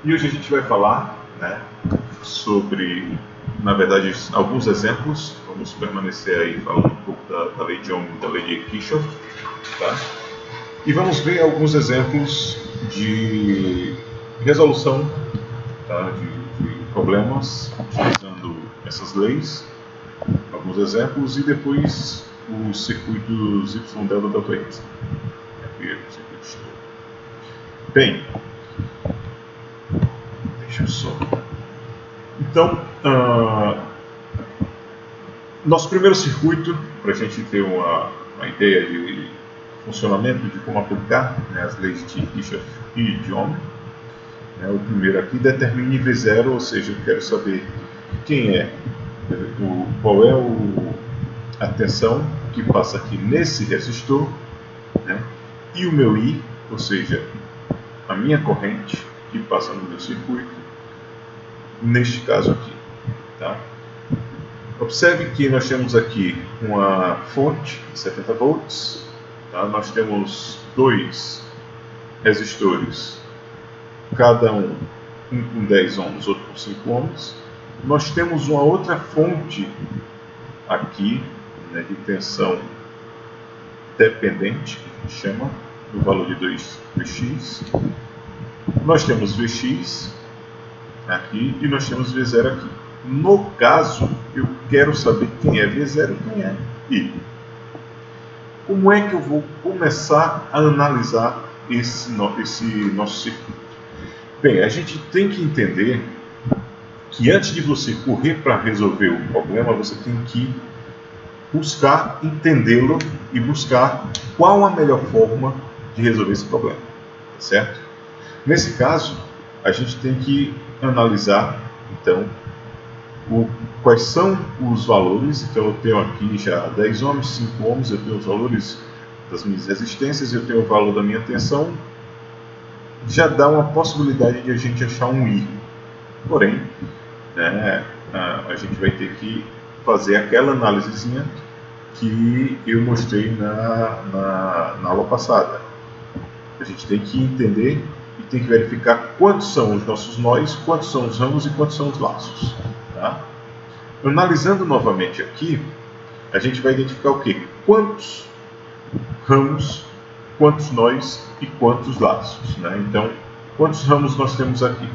E hoje a gente vai falar, né, sobre, na verdade, alguns exemplos. Vamos permanecer aí falando um pouco da lei de Ohm e da lei de Kirchhoff, tá? E vamos ver alguns exemplos de resolução, tá, de problemas utilizando essas leis, alguns exemplos, e depois os circuitos Y delta delta X. Bem, deixa eu só. Então, nosso primeiro circuito, para a gente ter uma ideia de funcionamento, de como aplicar, né, as leis de Kirchhoff e de Ohm. O primeiro aqui, determine V0, ou seja, eu quero saber quem é, qual é a tensão que passa aqui nesse resistor, né, e o meu I, ou seja, a minha corrente que passa no meu circuito, neste caso aqui. Tá? Observe que nós temos aqui uma fonte de 70 volts, tá? Nós temos dois resistores, cada um com 10 ohms, outro com 5 ohms. Nós temos uma outra fonte aqui, né, de tensão dependente, que a gente chama, do valor de 2x. Nós temos Vx aqui e nós temos V0 aqui. No caso, eu quero saber quem é V0 e quem é I. Como é que eu vou começar a analisar esse nosso circuito? Bem, a gente tem que entender que antes de você correr para resolver o problema, você tem que buscar entendê-lo e buscar qual a melhor forma de resolver esse problema, certo? Nesse caso, a gente tem que analisar, então, quais são os valores. Então, eu tenho aqui já 10 ohms, 5 ohms, eu tenho os valores das minhas resistências, eu tenho o valor da minha tensão. Já dá uma possibilidade de a gente achar um I. Porém, né, a gente vai ter que fazer aquela análisezinha que eu mostrei na aula passada. A gente tem que entender e tem que verificar quantos são os nossos nós, quantos são os ramos e quantos são os laços. Tá? Analisando novamente aqui, a gente vai identificar o quê? Quantos ramos, quantos nós e quantos laços. Né? Então, quantos ramos nós temos aqui?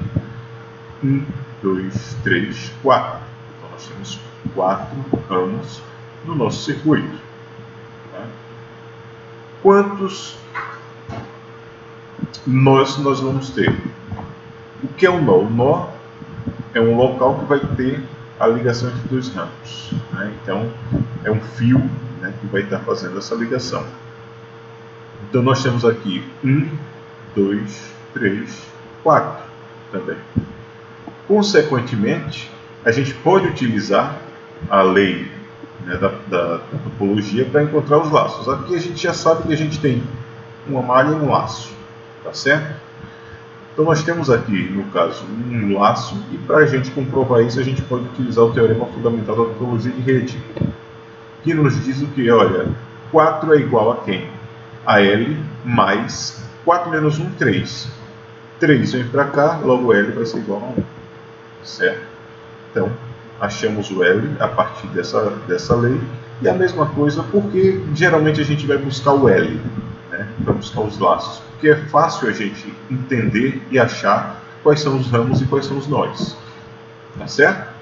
1, 2, 3, 4. Então, nós temos 4 ramos no nosso circuito. Tá? Quantos nós vamos ter? O que é um nó? O nó é um local que vai ter a ligação entre dois ramos. Né? Então, é um fio, né, que vai estar fazendo essa ligação. Então, nós temos aqui 1, 2, 3, 4 também. Consequentemente, a gente pode utilizar a lei, né, da topologia para encontrar os laços. Aqui a gente já sabe que a gente tem uma malha e um laço, tá certo? Então nós temos aqui, no caso, um laço, e para a gente comprovar isso, a gente pode utilizar o teorema fundamental da topologia de rede, que nos diz o que? Olha, 4 é igual a quem? A L mais 4 menos 1, 3. 3 vem para cá, logo L vai ser igual a 1. Certo? Então, achamos o L a partir dessa lei. E a mesma coisa, porque geralmente a gente vai buscar o L, né, para buscar os laços. Porque é fácil a gente entender e achar quais são os ramos e quais são os nós. Tá certo?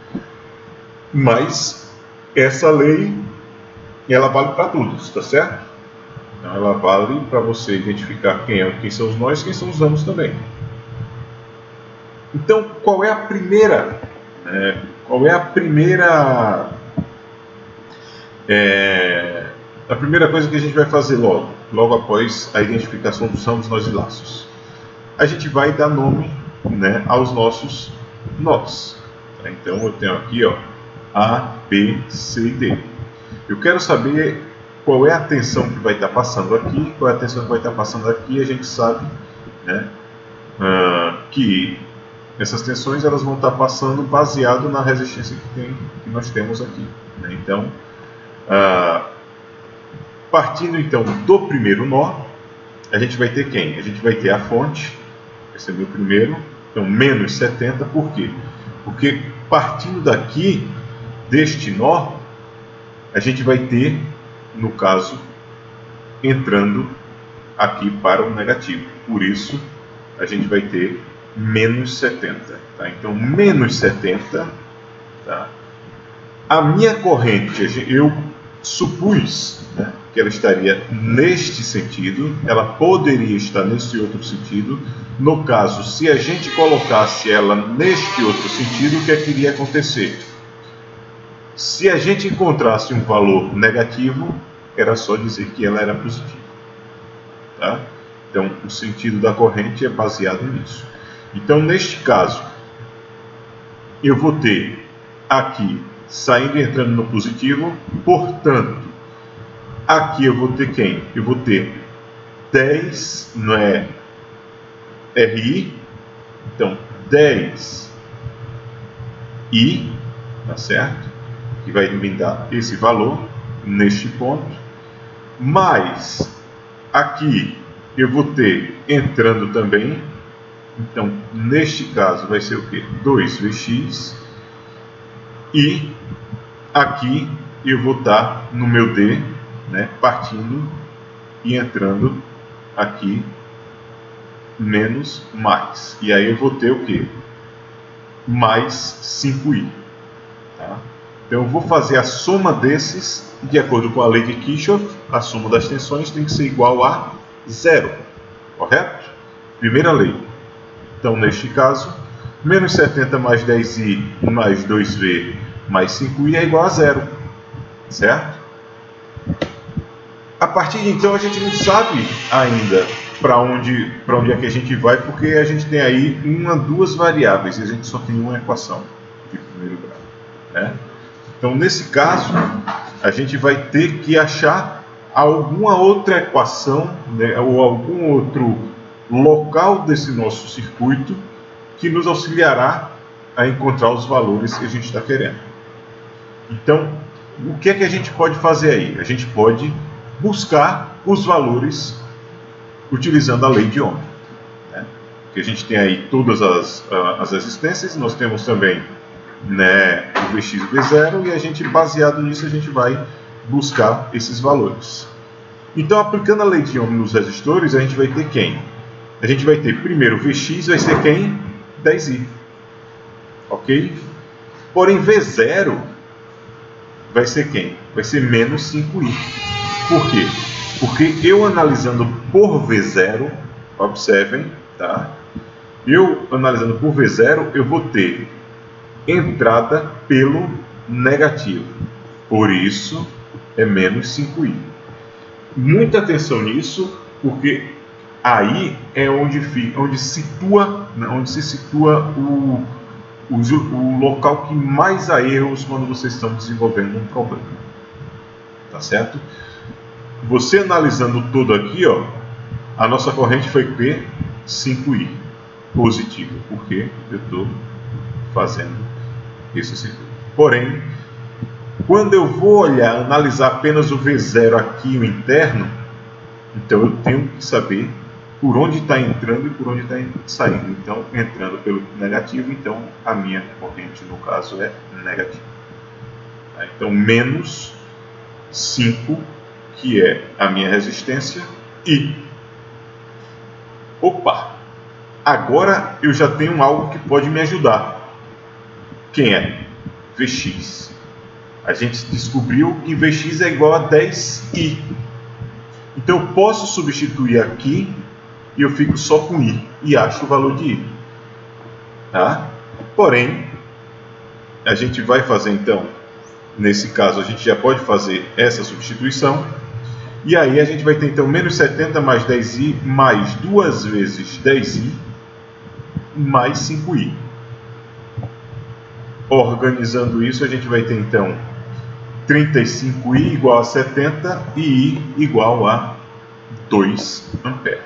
Mas essa lei, ela vale para todos, tá certo? Então ela vale para você identificar quem são os nós e quem são os ramos também. Então, qual é a primeira coisa que a gente vai fazer logo após a identificação dos ramos, nós e laços? A gente vai dar nome, né, aos nossos nós. Então, eu tenho aqui, ó, A, B, C e D. Eu quero saber qual é a tensão que vai estar passando aqui, qual é a tensão que vai estar passando aqui. A gente sabe, né, que essas tensões elas vão estar passando baseado na resistência que nós temos aqui. Né? Então, partindo então do primeiro nó, a gente vai ter quem? A gente vai ter a fonte, esse é o meu primeiro, Então, menos 70, por quê? Porque partindo daqui, deste nó, a gente vai ter, no caso, entrando aqui para o negativo. Por isso, a gente vai ter menos 70. Tá? Então, menos 70, tá? A minha corrente, eu supus, né, que ela estaria neste sentido, ela poderia estar nesse outro sentido. No caso, se a gente colocasse ela neste outro sentido, o que é que iria acontecer? Se a gente encontrasse um valor negativo, era só dizer que ela era positiva. Tá? Então, o sentido da corrente é baseado nisso. Então, neste caso, eu vou ter aqui saindo e entrando no positivo, portanto, aqui eu vou ter quem? Eu vou ter 10, não é RI, então 10I, tá certo? Que vai me dar esse valor neste ponto, mais aqui eu vou ter entrando também, então neste caso vai ser o que? 2VX, e aqui eu vou estar no meu D, né, partindo e entrando aqui menos mais, e aí eu vou ter o que? Mais 5i. Tá? Então eu vou fazer a soma desses, de acordo com a lei de Kirchhoff, a soma das tensões tem que ser igual a 0, correto? Primeira lei. Então neste caso, menos 70 mais 10i mais 2v mais 5i é igual a 0, certo? A partir de então a gente não sabe ainda para onde é que a gente vai, porque a gente tem aí duas variáveis e a gente só tem uma equação de primeiro grau, né? Então nesse caso a gente vai ter que achar alguma outra equação, né, ou algum outro local desse nosso circuito que nos auxiliará a encontrar os valores que a gente está querendo. Então, o que é que a gente pode fazer aí? A gente pode buscar os valores utilizando a lei de Ohm, né? Que a gente tem aí todas as resistências, nós temos também, né, o Vx e o V0, e a gente, baseado nisso, a gente vai buscar esses valores. Então, aplicando a lei de Ohm nos resistores, a gente vai ter quem? A gente vai ter primeiro Vx, vai ser quem? 10i. Ok? Porém, V0 vai ser quem? Vai ser menos 5i. Por quê? Porque eu analisando por V0, observem, tá? Eu analisando por V0, eu vou ter entrada pelo negativo. Por isso, é menos 5i. Muita atenção nisso, porque aí é onde se situa o local que mais há erros quando vocês estão desenvolvendo um problema. Tá certo? Você analisando tudo aqui, ó, a nossa corrente foi P 5i positiva, porque eu estou fazendo esse circuito. Porém, quando eu vou olhar, analisar apenas o V0 aqui, o interno, então eu tenho que saber por onde está entrando e por onde está saindo. Então, entrando pelo negativo, então a minha corrente, no caso, é negativa. Então, menos 5, que é a minha resistência, e opa! Agora eu já tenho algo que pode me ajudar. Quem é? Vx. A gente descobriu que Vx é igual a 10i. Então eu posso substituir aqui e eu fico só com i e acho o valor de i. Tá? Porém, a gente vai fazer então, nesse caso a gente já pode fazer essa substituição. E aí a gente vai ter então menos 70 mais 10i mais 2 vezes 10i mais 5i. Organizando isso, a gente vai ter então 35i igual a 70 e i igual a 2 ampere.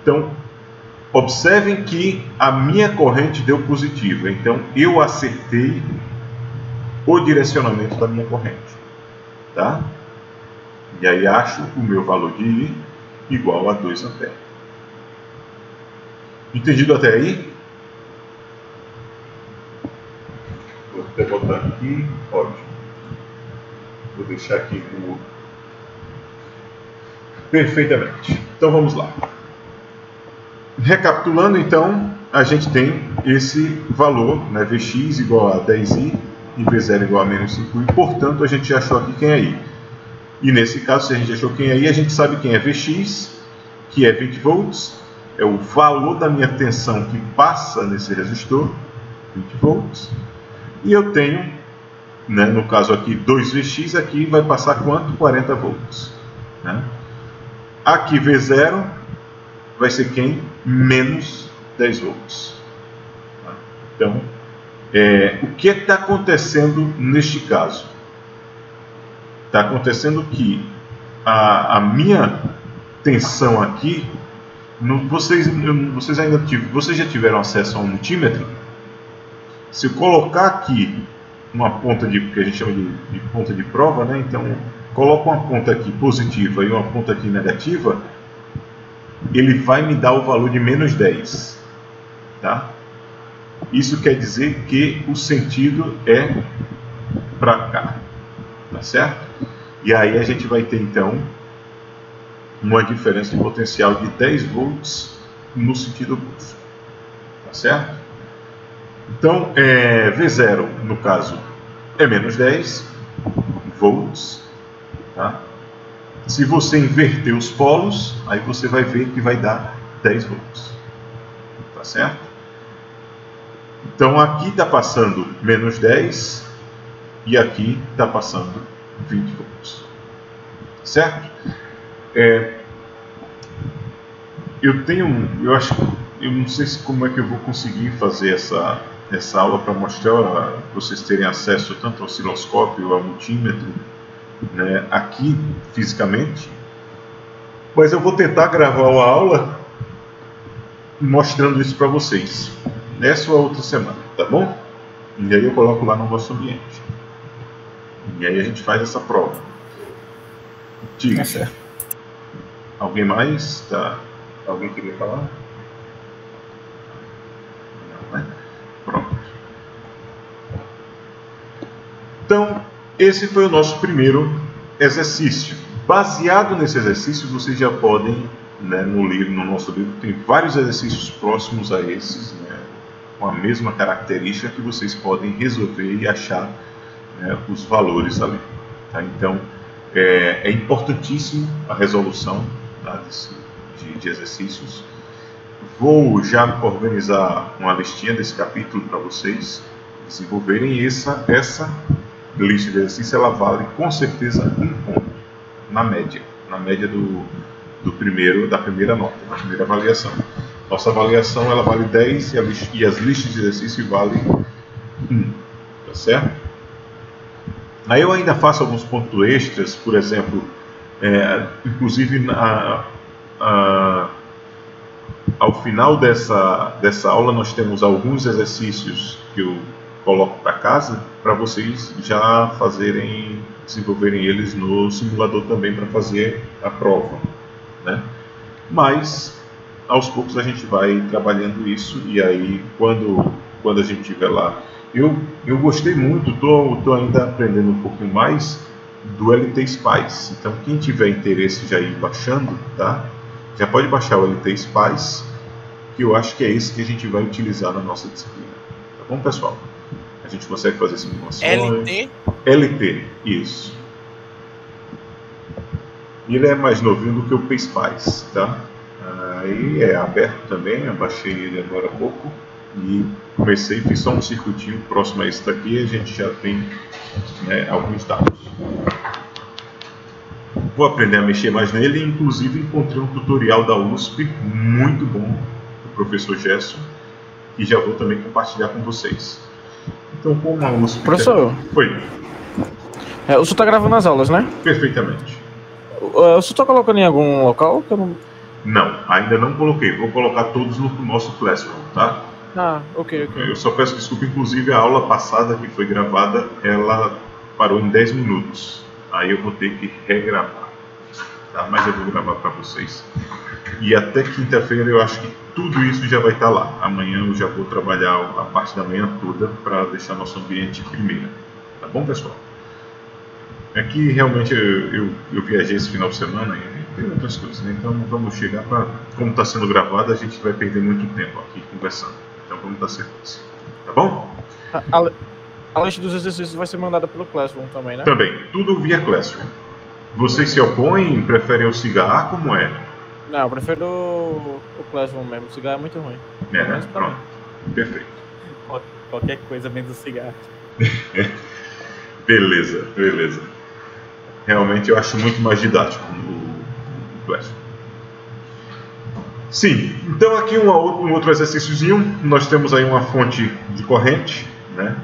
Então, observem que a minha corrente deu positiva. Então, eu acertei o direcionamento da minha corrente. Tá? E aí acho o meu valor de I igual a 2 ampere. Entendido até aí? Vou até botar aqui, ótimo. Vou deixar aqui no... Perfeitamente. Então vamos lá. Recapitulando, então, a gente tem esse valor, né, Vx igual a 10i e V0 igual a menos 5i, portanto a gente já achou aqui quem é i. E nesse caso, se a gente achou quem é i, a gente sabe quem é Vx, que é 20 volts, é o valor da minha tensão que passa nesse resistor, 20 volts, e eu tenho, né, no caso aqui, 2Vx, aqui vai passar quanto? 40 volts. Né? Aqui V0 vai ser quem? Menos 10 volts. Então, o que está acontecendo neste caso? Está acontecendo que a minha tensão aqui, vocês já tiveram acesso a um multímetro? Se eu colocar aqui uma ponta que a gente chama de ponta de prova, né? Então, coloco uma ponta aqui positiva e uma ponta aqui negativa, ele vai me dar o valor de menos 10. Tá? Isso quer dizer que o sentido é para cá. Tá certo? E aí a gente vai ter então uma diferença de potencial de 10 volts no sentido oposto. Tá certo? Então, V0 no caso é menos 10 volts. Tá? Se você inverter os polos, aí você vai ver que vai dar 10 volts. Tá certo? Então aqui está passando menos 10 e aqui está passando 20 volts. Certo? Eu não sei como é que eu vou conseguir fazer essa aula para mostrar, vocês terem acesso tanto ao osciloscópio, ao multímetro, né, aqui fisicamente, mas eu vou tentar gravar uma aula mostrando isso para vocês nessa ou outra semana, tá bom? E aí eu coloco lá no nosso ambiente. E aí a gente faz essa prova. Diga. Certo. Alguém mais? Tá? Alguém queria falar? Não, né? Pronto. Então, esse foi o nosso primeiro exercício. Baseado nesse exercício, vocês já podem, né, no nosso livro, tem vários exercícios próximos a esses, né, com a mesma característica que vocês podem resolver e achar, né, os valores ali. Tá? Então, é importantíssimo a resolução, tá, de exercícios. Vou já organizar uma listinha desse capítulo para vocês desenvolverem. Essa lista de exercícios, ela vale com certeza 1 ponto na média da primeira nota, da primeira avaliação. Nossa avaliação ela vale 10 e as listas de exercício valem 1, tá certo? Aí eu ainda faço alguns pontos extras, por exemplo, inclusive ao final dessa aula nós temos alguns exercícios que eu coloco para casa para vocês já desenvolverem eles no simulador também para fazer a prova, né? Mas aos poucos a gente vai trabalhando isso e aí quando a gente estiver lá, eu gostei muito, estou ainda aprendendo um pouquinho mais do LT Spice. Então quem tiver interesse já ir baixando, tá? Já pode baixar o LT Spice, que eu acho que é esse que a gente vai utilizar na nossa disciplina. Tá bom, pessoal? A gente consegue fazer simulações. LT? LT, isso. Ele é mais novinho do que o PSpice, tá? Aí é aberto também, eu baixei ele agora há pouco e comecei, fiz só um circuitinho próximo a esse daqui, a gente já tem, né, alguns dados. Vou aprender a mexer mais nele, inclusive encontrei um tutorial da USP muito bom do professor Gerson, e já vou também compartilhar com vocês. Então, como a USP... Professor, Foi. o senhor está gravando as aulas, né? Perfeitamente. O senhor está colocando em algum local? Que eu não... Não, ainda não coloquei. Vou colocar todos no nosso Classroom, tá? Ah, ok. Eu só peço desculpa, inclusive a aula passada que foi gravada, ela parou em 10 minutos. Aí eu vou ter que regravar, tá? Mas eu vou gravar para vocês E até quinta-feira eu acho que tudo isso já vai estar lá. Amanhã eu já vou trabalhar a parte da manhã toda para deixar nosso ambiente primeiro. Tá bom, pessoal? Aqui realmente eu viajei esse final de semana e tem outras coisas, né? Então vamos chegar para... Como está sendo gravado, a gente vai perder muito tempo aqui conversando. Então vamos dar sequência. Tá bom? A lista dos exercícios vai ser mandada pelo Classroom também, né? Também. Tudo via Classroom. Vocês se opõem? Preferem o cigarro? Como é? Não, eu prefiro o Classroom mesmo. O cigarro é muito ruim. É, né? Pronto. Perfeito. Qualquer coisa menos o cigarro. Beleza, beleza. Realmente eu acho muito mais didático o Classroom. Sim, então aqui um outro exercíciozinho. Nós temos aí uma fonte de corrente, né,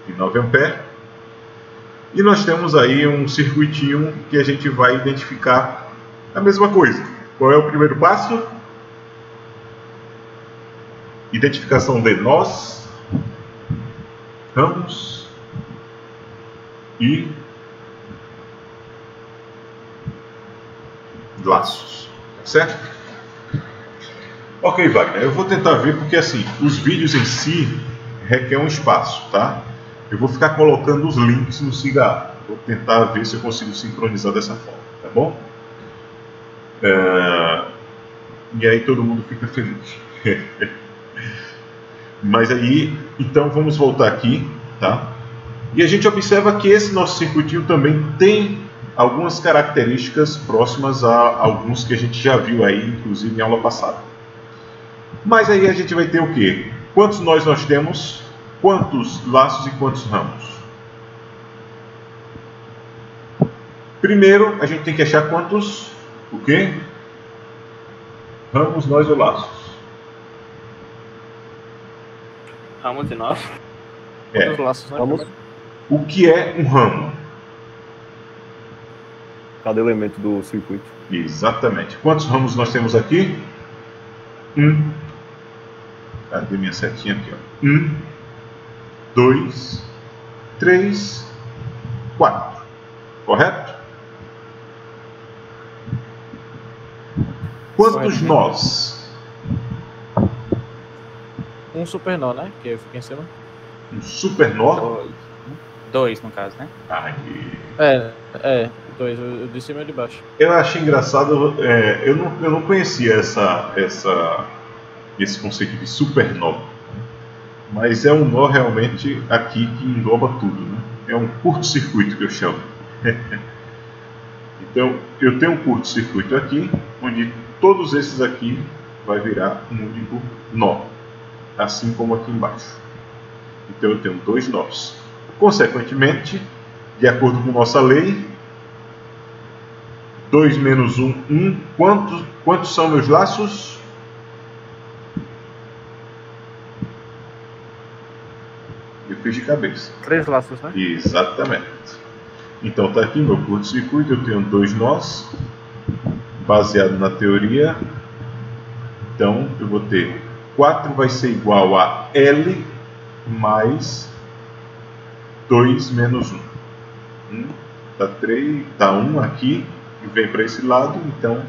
de 9 ampere. E nós temos aí um circuitinho que a gente vai identificar a mesma coisa. Qual é o primeiro passo? Identificação de nós, ramos e laços, certo? Ok, Wagner, eu vou tentar ver porque assim, os vídeos em si requer um espaço, tá? Eu vou ficar colocando os links no cigarro. Vou tentar ver se eu consigo sincronizar dessa forma, tá bom? E aí todo mundo fica feliz. Mas aí, então vamos voltar aqui, tá? E a gente observa que esse nosso circuitinho também tem algumas características próximas a alguns que a gente já viu aí, inclusive em aula passada. Mas aí a gente vai ter o quê? Quantos nós temos? Quantos laços e quantos ramos? Primeiro, a gente tem que achar quantos, o quê? Ramos, nós ou laços? Ramos e nós. Quantos laços, né? Ramos. O que é um ramo? Cada elemento do circuito. Exatamente. Quantos ramos nós temos aqui? Cadê minha setinha aqui? 1, 2, 3, 4. Correto? Quantos nós? Um super nó, né? Que fica em cima. Um super nó? Dois, no caso, né? Dois. O de cima e o de baixo. Eu achei engraçado, eu não conhecia esse conceito de super nó. Mas é um nó realmente aqui que engloba tudo, né? É um curto-circuito que eu chamo. Então, eu tenho um curto-circuito aqui, onde todos esses aqui vai virar um único nó, assim como aqui embaixo. Então, eu tenho dois nós. Consequentemente, de acordo com nossa lei, 2 menos 1, 1. Quantos são meus laços? Eu fiz de cabeça. 3 laços, né? Exatamente. Então está aqui meu curto-circuito, eu tenho 2 nós, baseado na teoria. Então eu vou ter 4 vai ser igual a L mais 2 menos 1. Tá 3, tá 1 aqui e vem para esse lado, então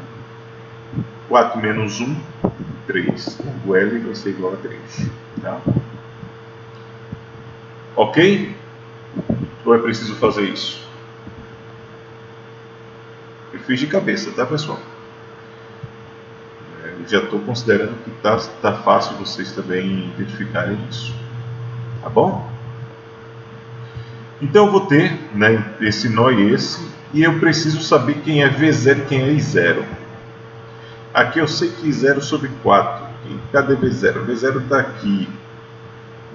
4 menos 1, 3. O L vai ser igual a 3. Tá? Ok? Ou é preciso fazer isso? Eu fiz de cabeça, tá, pessoal? Eu já estou considerando que tá fácil vocês também identificarem isso. Tá bom? Então eu vou ter, né, esse nó e esse, e eu preciso saber quem é V0 e quem é I0. Aqui eu sei que I0 sobre 4. Cadê V0? V0 está aqui.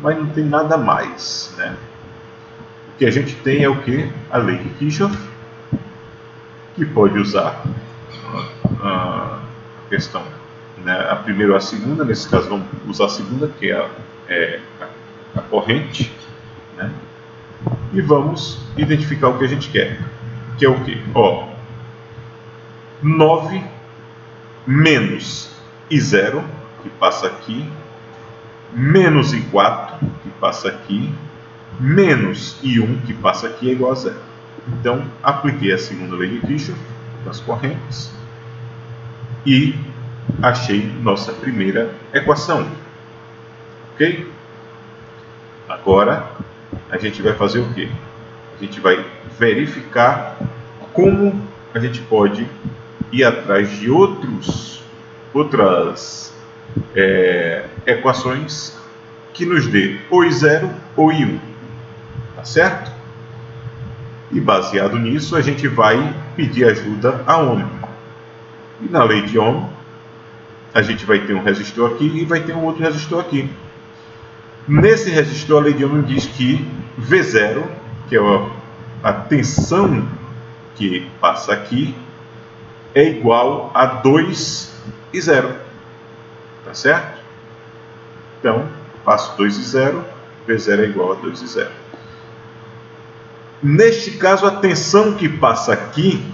Mas não tem nada mais, né? O que a gente tem é o que? A lei de Kirchhoff, que pode usar a questão, né, a primeira ou a segunda. Nesse caso vamos usar a segunda, que é a corrente, né? E vamos identificar o que a gente quer, que é o que? 9 menos I0, que passa aqui, menos I4, que passa aqui, menos I1, que passa aqui, é igual a 0. Então, apliquei a segunda lei de Kirchhoff das correntes e achei nossa primeira equação. Ok? Agora a gente vai fazer o quê? A gente vai verificar como a gente pode ir atrás de outras equações que nos dê ou I0 ou I1. Tá certo? E baseado nisso, a gente vai pedir ajuda a Ohm. E na lei de Ohm, a gente vai ter um resistor aqui e vai ter um outro resistor aqui. Nesse resistor, a lei de Ohm diz que V0, que é a tensão que passa aqui, é igual a 2 e 0. Tá certo? Então, passo 2 e 0, V0 é igual a 2 e 0. Neste caso, a tensão que passa aqui,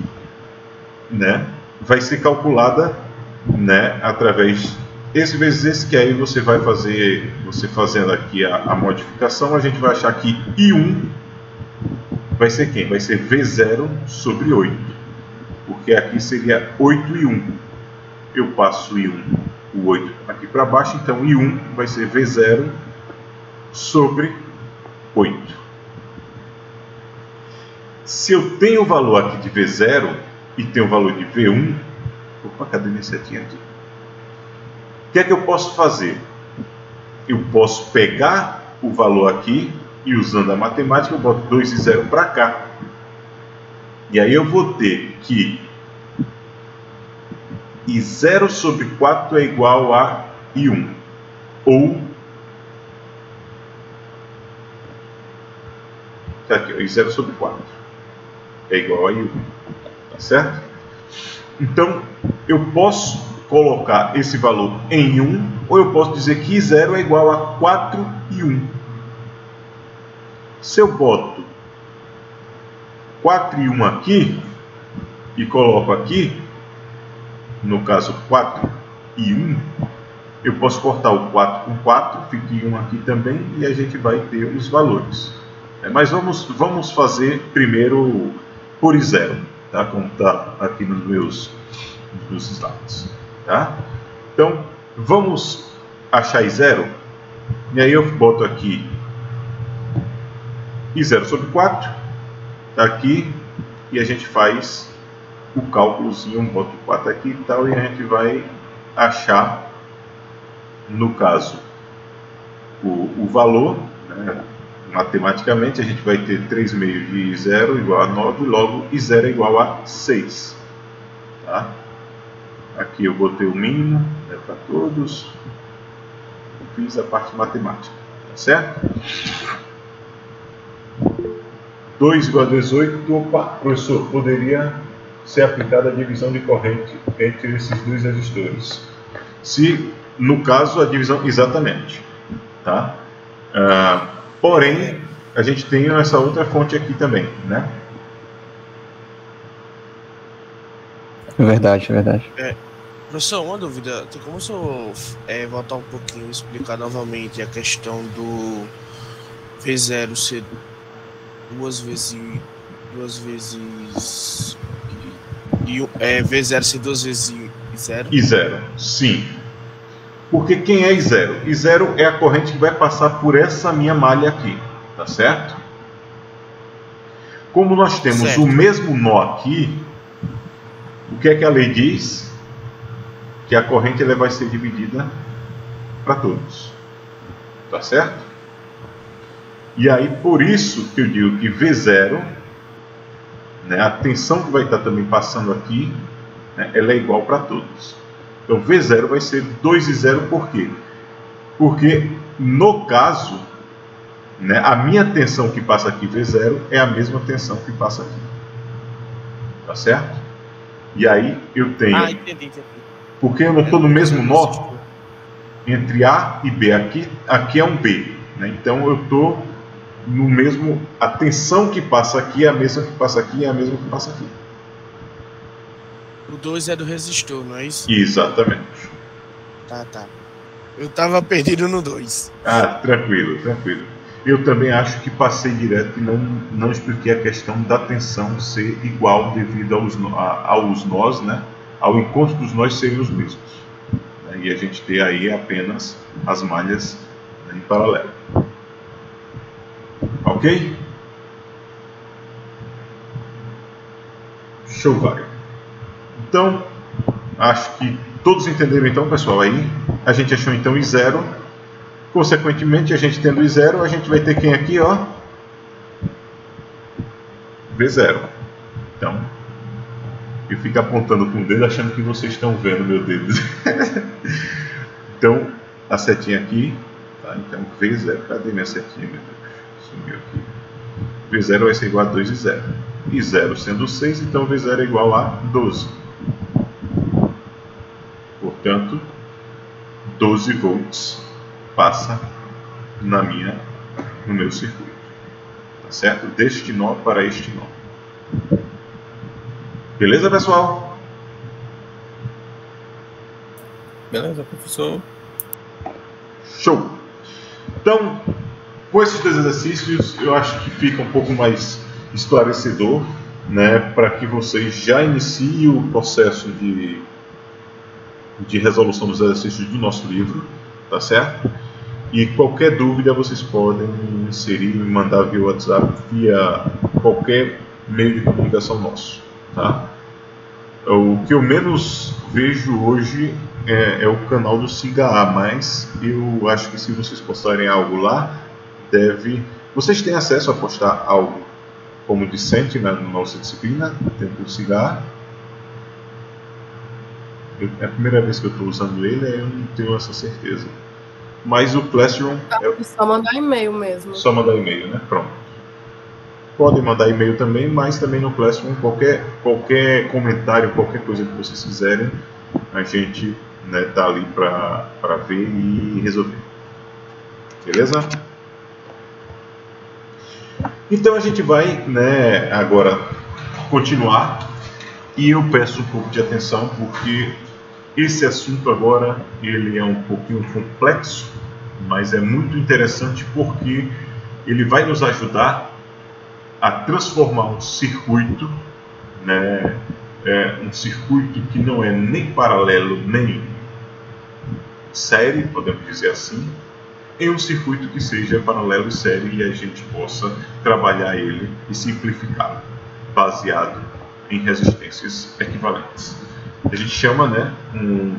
né, vai ser calculada, né, através esse vezes esse, que aí você vai fazer, você fazendo aqui a modificação, a gente vai achar que I1 vai ser quem? Vai ser V0 sobre 8. Porque aqui seria 8 e 1. Eu passo I1, o 8 aqui para baixo, então I1 vai ser V0 sobre 8. Se eu tenho o valor aqui de V0 e tenho o valor de V1, opa, cadê minha setinha aqui? O que é que eu posso fazer? Eu posso pegar o valor aqui e, usando a matemática, eu boto 2 e 0 para cá. E aí eu vou ter que I0 sobre 4 é igual a I1. Ou aqui, I0 sobre 4 é igual a I1. Tá certo? Então, eu posso colocar esse valor em 1, ou eu posso dizer que I0 é igual a 4 e 1. Se eu boto 4 e 1 aqui, e coloco aqui, no caso 4 e 1, eu posso cortar o 4 com 4, fica 1 aqui também, e a gente vai ter os valores. Mas vamos fazer primeiro por I0, tá? Como está aqui nos meus slides. Tá? Então, vamos achar I0, e aí eu boto aqui I0 sobre 4, tá aqui, e a gente faz o cálculozinho, boto 4 aqui e tal, e a gente vai achar, no caso, o valor, né? Matematicamente a gente vai ter 3 meios de I0 igual a 9, logo I0 é igual a 6. Tá? Aqui eu botei o mínimo, né, para todos. Fiz a parte matemática, tá certo? 2 igual a 18. Opa, professor, poderia ser aplicada a divisão de corrente entre esses dois resistores? Se, no caso, a divisão exatamente. Tá? Porém, a gente tem essa outra fonte aqui também, né? É verdade, é verdade. Professor, uma dúvida. Tem como o senhor voltar um pouquinho e explicar novamente a questão do V0 ser duas vezes V0 ser 2 vezes I0? I0, sim. Porque quem é I0? I0 é a corrente que vai passar por essa minha malha aqui, tá certo? Como nós temos o mesmo nó aqui, o que é que a lei diz? Que a corrente ela vai ser dividida para todos, tá certo? E aí por isso que eu digo que V0, né, a tensão que vai estar também passando aqui, né, ela é igual para todos. Então V0 vai ser 2 e 0, por quê? Porque no caso, né, a minha tensão que passa aqui, V0, é a mesma tensão que passa aqui. Tá certo? E aí eu tenho... entendi. Porque eu não estou no mesmo nó entre A e B. Aqui é um B, né? Então eu estou no mesmo... A tensão que passa aqui é a mesma que passa aqui, é a mesma que passa aqui. O 2 é do resistor, não é isso? Exatamente. Tá. Eu tava perdido no 2. Tranquilo. Eu também acho que passei direto e não expliquei a questão da tensão ser igual devido aos nós, né? Ao encontro dos nós serem os mesmos. né, e a gente ter aí apenas as malhas, né, em paralelo. Ok? Show, vai. Então, acho que todos entenderam então, pessoal, aí. A gente achou então I0. Consequentemente, a gente tendo I0, a gente vai ter quem aqui, ó? V0. Então, eu fico apontando com o dedo achando que vocês estão vendo meu dedo. Então, a setinha aqui, tá? Então, V0. Cadê minha setinha, meu Deus? Sumiu aqui. V0 vai ser igual a 2 e 0. E 0 sendo 6, então V0 é igual a 12. Portanto, 12 volts passa no meu circuito. Tá certo? Deste nó para este nó. Beleza, pessoal? Beleza, professor. Show! Então, com esses dois exercícios, eu acho que fica um pouco mais esclarecedor, né, para que vocês já iniciem o processo de resolução dos exercícios do nosso livro, tá certo? E qualquer dúvida vocês podem inserir e mandar via WhatsApp, via qualquer meio de comunicação nosso, tá? O que eu menos vejo hoje é o canal do SIGA, mas eu acho que se vocês postarem algo lá, vocês têm acesso a postar algo como discente na nossa disciplina, dentro do SIGA. É a primeira vez que eu estou usando ele, eu não tenho essa certeza. Mas o Classroom... Só mandar e-mail mesmo. Só mandar e-mail, né? Pronto. Podem mandar e-mail também, mas também no Classroom, qualquer comentário, qualquer coisa que vocês quiserem, a gente, né, tá ali para ver e resolver. Beleza? Então a gente vai, né, agora continuar, e eu peço um pouco de atenção porque esse assunto agora ele é um pouquinho complexo, mas é muito interessante porque ele vai nos ajudar a transformar um circuito, né, um circuito que não é nem paralelo nem série, podemos dizer assim, em um circuito que seja paralelo e série, e a gente possa trabalhar ele e simplificá-lo, baseado em resistências equivalentes. A gente chama, né, um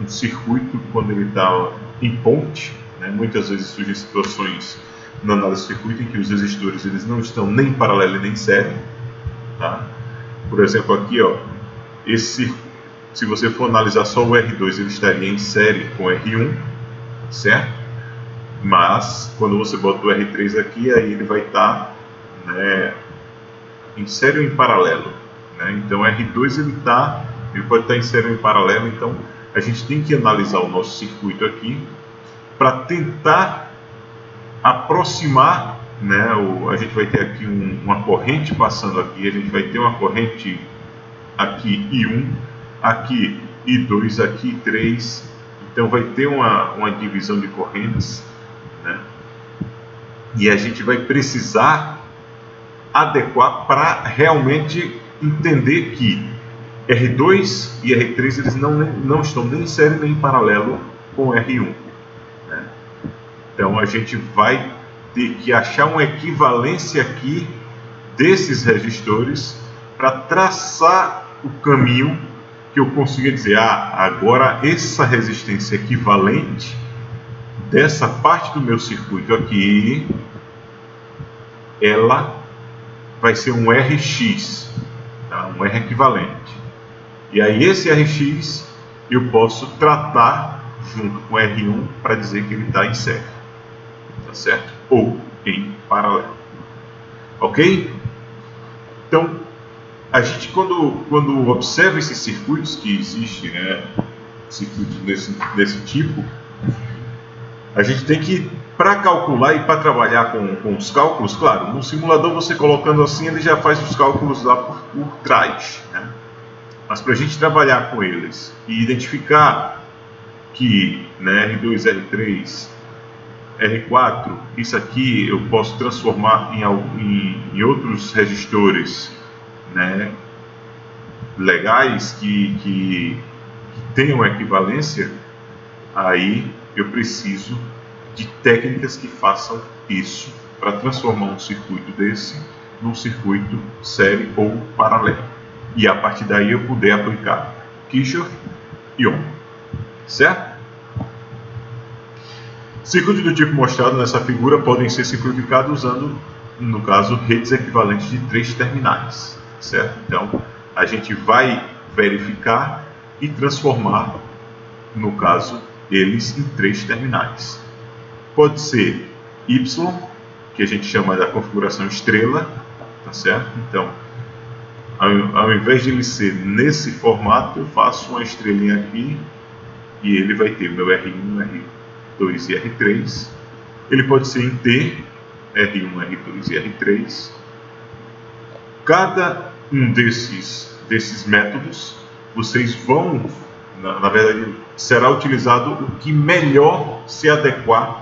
circuito, quando ele está em ponte, né, muitas vezes surgem situações na análise de circuito em que os resistores eles não estão nem em paralelo nem em série, tá? Por exemplo, aqui, ó, se você for analisar só o R2, ele estaria em série com R1, certo? Mas quando você bota o R3 aqui, aí ele vai estar, né, em série ou em paralelo, né? Então R2 ele pode estar em série ou em paralelo. Então a gente tem que analisar o nosso circuito aqui para tentar aproximar, né, a gente vai ter aqui uma corrente passando aqui, a gente vai ter uma corrente aqui I1, aqui I2, aqui I3, então vai ter uma divisão de correntes, né, e a gente vai precisar adequar para realmente entender que R2 e R3 eles não estão nem em série nem em paralelo com R1. Então a gente vai ter que achar uma equivalência aqui desses resistores para traçar o caminho que eu consiga dizer, agora essa resistência equivalente dessa parte do meu circuito aqui, ela vai ser um Rx, tá? Um R equivalente. E aí esse Rx eu posso tratar junto com R1 para dizer que ele está em série. Tá certo? Ou em paralelo. Ok? Então, a gente quando observa esses circuitos que existem, né, circuitos desse tipo, a gente tem que, para calcular e para trabalhar com os cálculos, claro, no simulador você colocando assim, ele já faz os cálculos lá por trás, né? Mas para a gente trabalhar com eles e identificar que, né, R2, R3, R4, isso aqui eu posso transformar em outros resistores, né, legais que tenham equivalência, aí eu preciso de técnicas que façam isso para transformar um circuito desse num circuito série ou paralelo. E a partir daí eu puder aplicar Kirchhoff e Ohm. Certo? Circuitos do tipo mostrado nessa figura podem ser simplificados usando, no caso, redes equivalentes de 3 terminais. Certo? Então, a gente vai verificar e transformar, no caso, eles em 3 terminais. Pode ser Y, que a gente chama da configuração estrela, tá certo? Então, ao invés de ele ser nesse formato, eu faço uma estrelinha aqui e ele vai ter meu R1, R2 e R3. Ele pode ser em T, R1, R2 e R3. Cada um desses métodos, vocês vão, na verdade, será utilizado o que melhor se adequa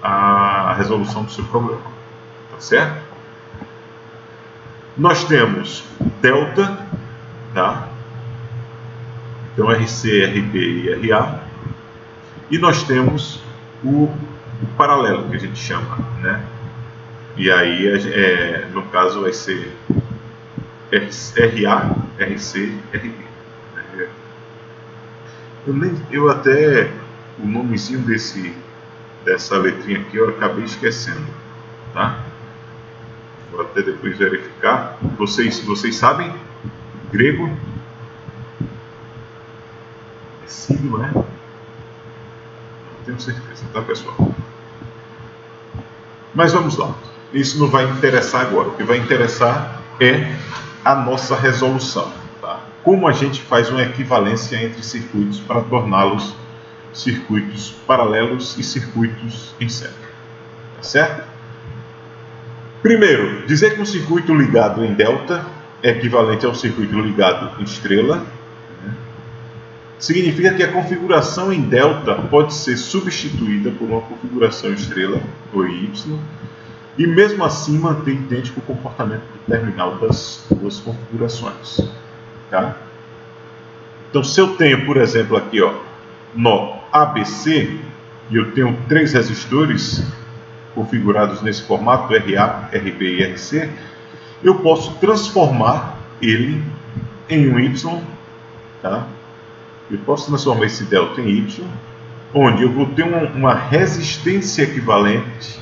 à resolução do seu problema. Tá certo? Nós temos delta, tá? Então RC, RB e RA. E nós temos o paralelo, que a gente chama, né? E aí, no caso, vai ser RA, RC, RB. Eu até, o nomezinho dessa letrinha aqui eu acabei esquecendo, tá? Vou até depois verificar. Vocês sabem grego? É signo, né? Não tenho certeza, tá, pessoal? Mas vamos lá. Isso não vai interessar agora. O que vai interessar é a nossa resolução. Tá? Como a gente faz uma equivalência entre circuitos para torná-los circuitos paralelos e circuitos em série. Tá certo? Primeiro, dizer que um circuito ligado em delta é equivalente ao circuito ligado em estrela, né? Significa que a configuração em delta pode ser substituída por uma configuração em estrela, ou em Y, e mesmo assim manter idêntico o comportamento do terminal das duas configurações. Tá? Então, se eu tenho, por exemplo, aqui, ó, nó ABC, e eu tenho 3 resistores configurados nesse formato, RA, RB e RC, eu posso transformar ele em um Y, tá? Eu posso transformar esse delta em Y, onde eu vou ter uma resistência equivalente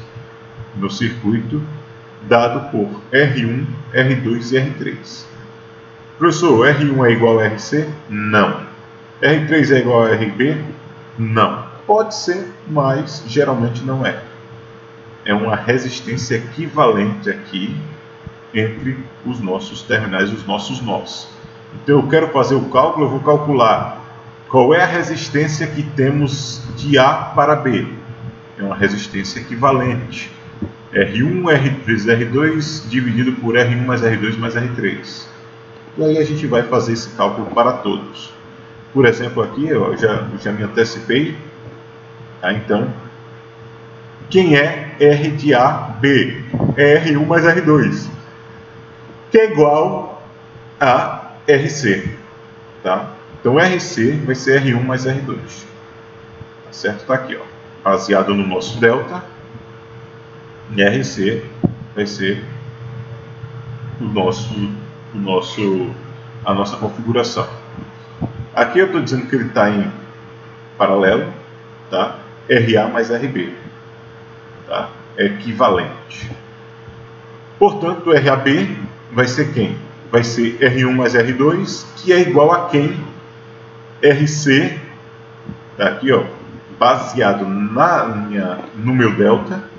no circuito dado por R1, R2 e R3. Professor, R1 é igual a RC? Não. R3 é igual a RB? Não. Pode ser, mas geralmente não é. É uma resistência equivalente aqui entre os nossos terminais, os nossos nós. Então eu quero fazer o cálculo, eu vou calcular qual é a resistência que temos de A para B. É uma resistência equivalente. R1 vezes R2 dividido por R1 mais R2 mais R3. E aí a gente vai fazer esse cálculo para todos. Por exemplo, aqui eu já me antecipei. Tá? Então, quem é R de AB? É R1 mais R2, que é igual a RC. Tá? Então, RC vai ser R1 mais R2. Tá certo? Está aqui, ó, baseado no nosso delta. E RC vai ser a nossa configuração. Aqui eu estou dizendo que ele está em paralelo, tá? RA mais RB, tá? É equivalente. Portanto, RAB vai ser quem? Vai ser R1 mais R2, que é igual a quem? RC, tá aqui, ó, baseado no meu delta,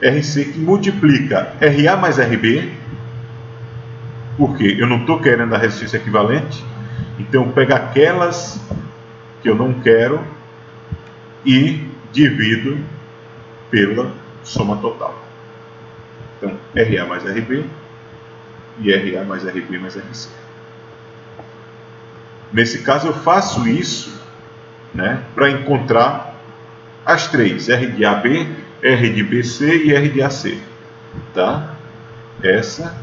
RC que multiplica RA mais RB, porque eu não estou querendo a resistência equivalente, então eu pego aquelas que eu não quero e divido pela soma total. Então, RA mais RB e RA mais RB mais RC. Nesse caso eu faço isso, né, para encontrar as 3, R de AB, R de BC e R de AC. Tá? Essa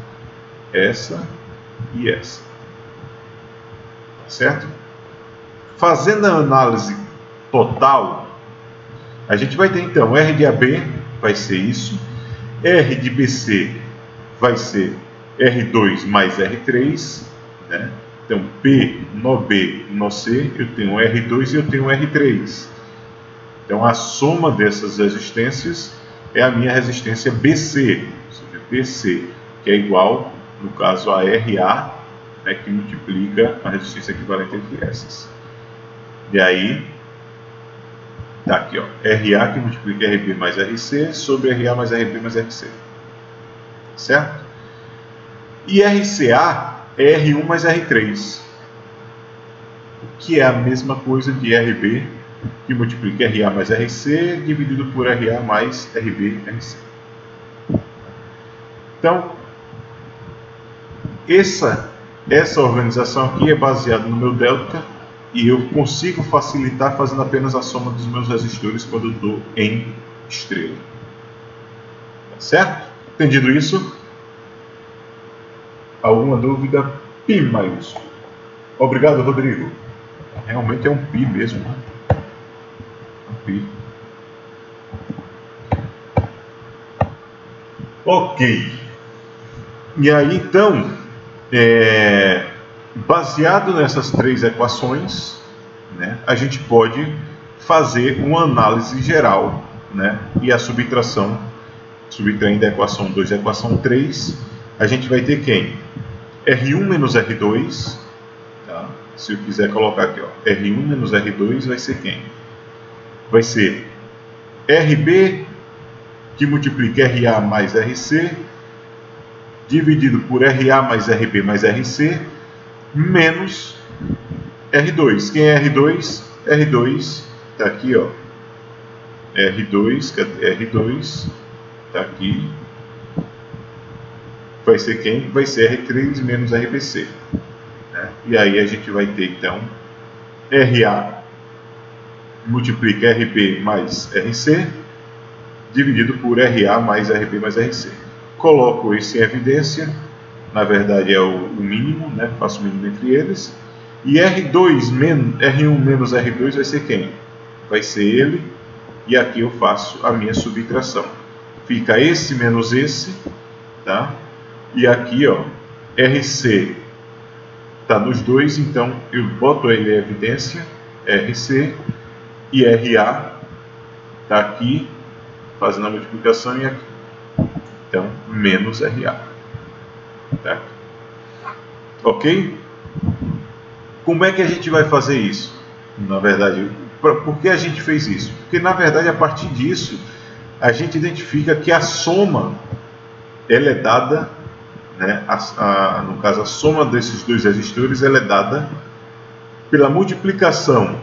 e essa. Tá certo? Fazendo a análise total, a gente vai ter então R de AB vai ser isso, R de BC vai ser R2 mais R3, né? Então P no B no C, eu tenho R2 e eu tenho R3. Então a soma dessas resistências é a minha resistência BC, ou seja, BC, que é igual, no caso, a RA, né, que multiplica a resistência equivalente entre essas. E aí, tá aqui, ó, RA que multiplica RB mais RC sobre RA mais RB mais RC. Certo? E RCA é R1 mais R3, que é a mesma coisa de RB que multiplica RA mais RC dividido por RA mais RB RC. Então, essa organização aqui é baseada no meu delta e eu consigo facilitar fazendo apenas a soma dos meus resistores quando eu estou em estrela. Tá certo? Entendido isso? Alguma dúvida? Pi maiúsculo. Obrigado, Rodrigo. Realmente é um pi mesmo, né? Pi. Ok. E aí, então, baseado nessas três equações, né, a gente pode fazer uma análise geral, né, e a subtração, subtraindo a equação 2 e a equação 3, a gente vai ter quem? R1 menos R2, tá? Se eu quiser colocar aqui, ó, R1 menos R2 vai ser quem? Vai ser RB que multiplica RA mais RC dividido por RA mais RB mais RC menos R2. Quem é R2? R2 está aqui, ó. R2, cadê? R2 está aqui. Vai ser quem? Vai ser R3 menos RBC. Né? E aí a gente vai ter então RA multiplica RB mais RC dividido por RA mais RB mais RC. Coloco isso em evidência, na verdade é o mínimo, né? Faço o mínimo entre eles. E R1 menos R2 vai ser quem? Vai ser ele, e aqui eu faço a minha subtração. Fica esse menos esse, tá? E aqui, ó, RC está nos dois, então eu boto ele em evidência, RC, e RA está aqui, fazendo a multiplicação, e aqui. Então, menos RA. Tá? Ok? Como é que a gente vai fazer isso? Na verdade, por que a gente fez isso? Porque, na verdade, a partir disso, a gente identifica que a soma ela é dada, né, no caso, a soma desses dois resistores ela é dada pela multiplicação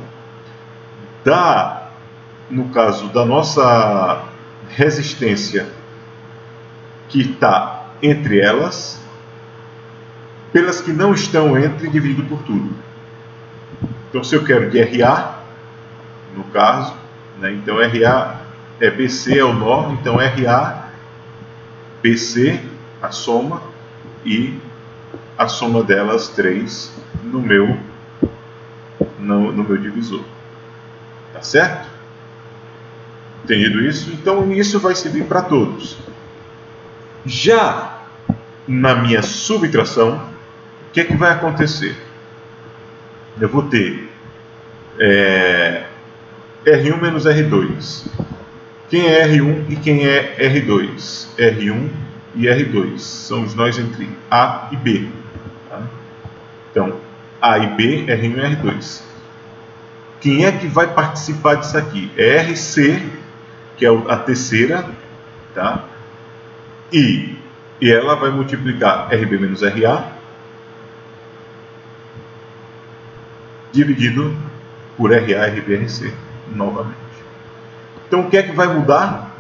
no caso, da nossa resistência que está entre elas, pelas que não estão entre, dividido por tudo. Então, se eu quero de RA, no caso, né, então RA é BC é o nó, então RA, BC, a soma, e a soma delas 3 no meu divisor. Tá certo? Entendido isso? Então, isso vai servir para todos. Já na minha subtração, o que é que vai acontecer? Eu vou ter R1 menos R2. Quem é R1 e quem é R2? R1 e R2 são os nós entre A e B. Tá? Então, A e B, R1 e R2. Quem é que vai participar disso aqui? É RC, que é a terceira, tá? E ela vai multiplicar RB menos RA dividido por RA, RB, RC novamente. Então o que é que vai mudar?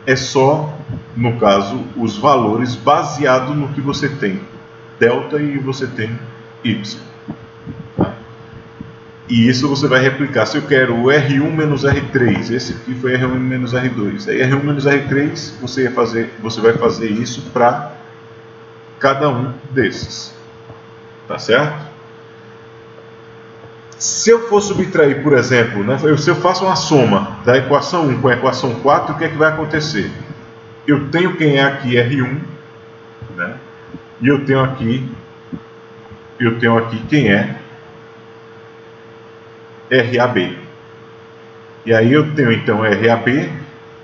É só, no caso, os valores baseados no que você tem delta e você tem Y. Tá? E isso você vai replicar. Se eu quero o R1 menos R3, esse aqui foi R1 menos R2. Aí R1 menos R3, você vai fazer isso para cada um desses. Tá certo? Se eu for subtrair, por exemplo, né, se eu faço uma soma da equação 1 com a equação 4, o que é que vai acontecer? Eu tenho quem é aqui R1, né, e eu tenho aqui quem é RAB. E aí eu tenho então RAB,